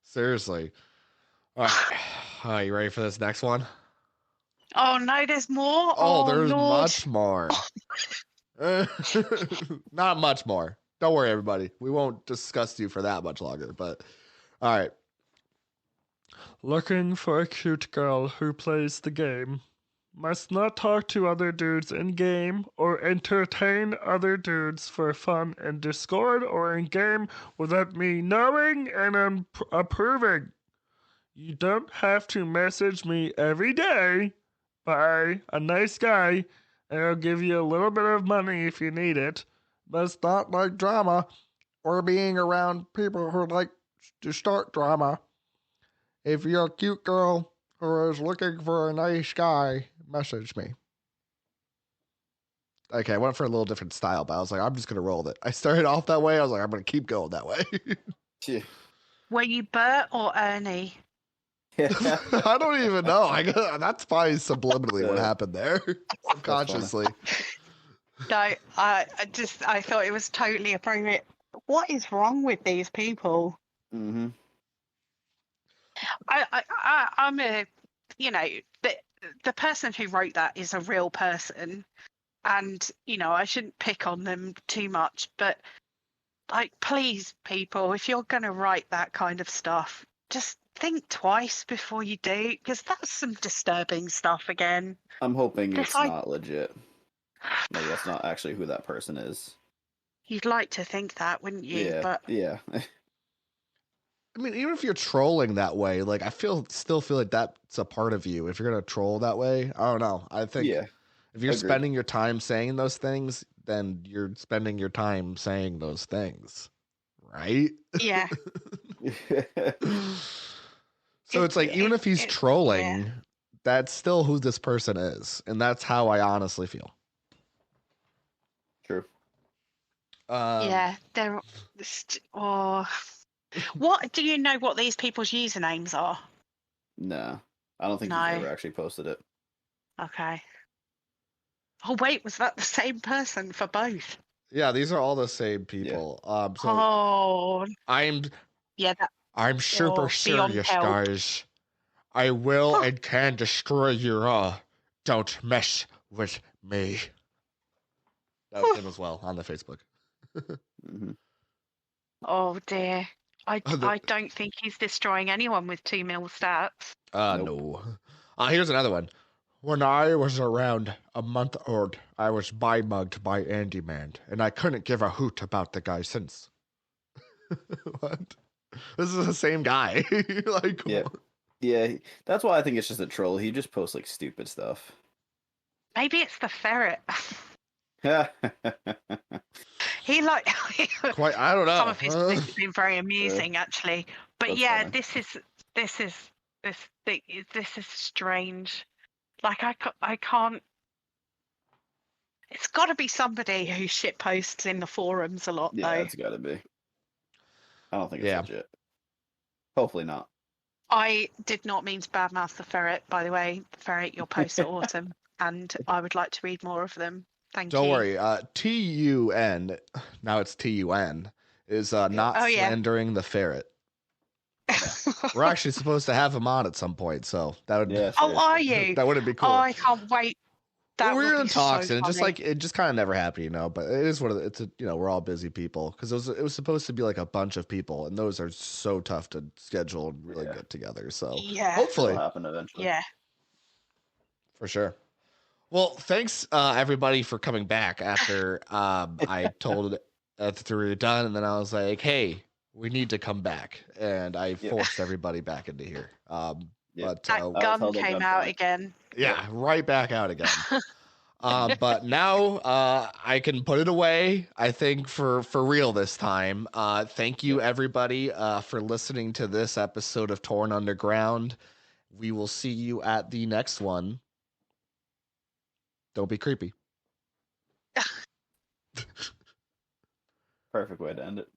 Seriously. All right. Are you ready for this next one? Oh no, there's more. Oh, Oh there's Lord. much more. Not much more. Don't worry, everybody. We won't discuss you for that much longer. But all right. Looking for a cute girl who plays the game. Must not talk to other dudes in game or entertain other dudes for fun in Discord or in game without me knowing and approving. You don't have to message me every day. Bye, a nice guy, and I'll give you a little bit of money if you need it. But it's not like drama or being around people who like to start drama. If you're a cute girl who is looking for a nice guy, message me. Okay, I went for a little different style, but I was like, I'm just going to roll with it. I started off that way. I was like, I'm going to keep going that way. Yeah. Were you Bert or Ernie? I don't even know. That's probably subliminally what happened there. Subconsciously. No, I thought it was totally appropriate. What is wrong with these people? Mm-hmm. I'm a, you know, the person who wrote that is a real person, and I shouldn't pick on them too much, but like, please, people, if you're going to write that kind of stuff, just think twice before you do, because that's some disturbing stuff again. I'm hoping This it's not legit. Like, that's not actually who that person is. You'd like to think that, wouldn't you? Yeah. But Yeah. I mean, even if you're trolling that way, like still feel like that's a part of you. If you're gonna troll that way, I don't know. I think Yeah. if you're Agreed. spending your time saying those things, then you're spending your time saying those things, right? yeah, So it's like even if he's yeah. trolling, that's still who this person is, and that's how I honestly feel. True. Yeah, they're. Or what? Do you know what these people's usernames are? No. I don't think No. he's ever actually posted it. Okay. Oh wait, was that the same person for both? Yeah, these are all the same people. So Oh, I'm yeah. I'm super beyond serious, help. guys. I will and can destroy you all. Don't mess with me. That was him as well on the Facebook. Mm-hmm. Oh dear. I The- don't think he's destroying anyone with 2 mil stats. No. Here's another one. When I was around a month old, I was mugged by Andy Man, and I couldn't give a hoot about the guy since. What? This is the same guy. Like, Yeah. Yeah. That's why I think it's just a troll. He just posts like stupid stuff. Maybe it's the ferret. Yeah. He like quite. I don't know. some of his posts have been very amusing actually. But That's yeah, funny. this is strange. Like I can't. It's got to be somebody who shit posts in the forums a lot, Yeah, though. it's got to be. I don't think it's Yeah. legit. Hopefully not. I did not mean to badmouth the ferret, by the way. Ferret, your posts are awesome, and I would like to read more of them. Thank you. Don't worry. TUN. Now it's TUN. Is not Oh, yeah. slandering the ferret. We're actually supposed to have him on at some point, so that would. Yeah. Oh, are you? That wouldn't be cool. Oh, I can't wait. That we were would in be talks, so and funny. it just kind of never happened, But it is what it's. We're all busy people because it was supposed to be like a bunch of people, and those are so tough to schedule and really get together. So Yeah. hopefully, It'll happen eventually. Yeah. for sure. Well, thanks everybody for coming back after I told after we were done, and then I was like, hey, we need to come back, and I forced everybody back into here. But That gun came out again. Yeah, right back out again. But now I can put it away, I think, for real this time. Thank you, everybody, for listening to this episode of Torn Underground. We will see you at the next one. Don't be creepy. Perfect way to end it.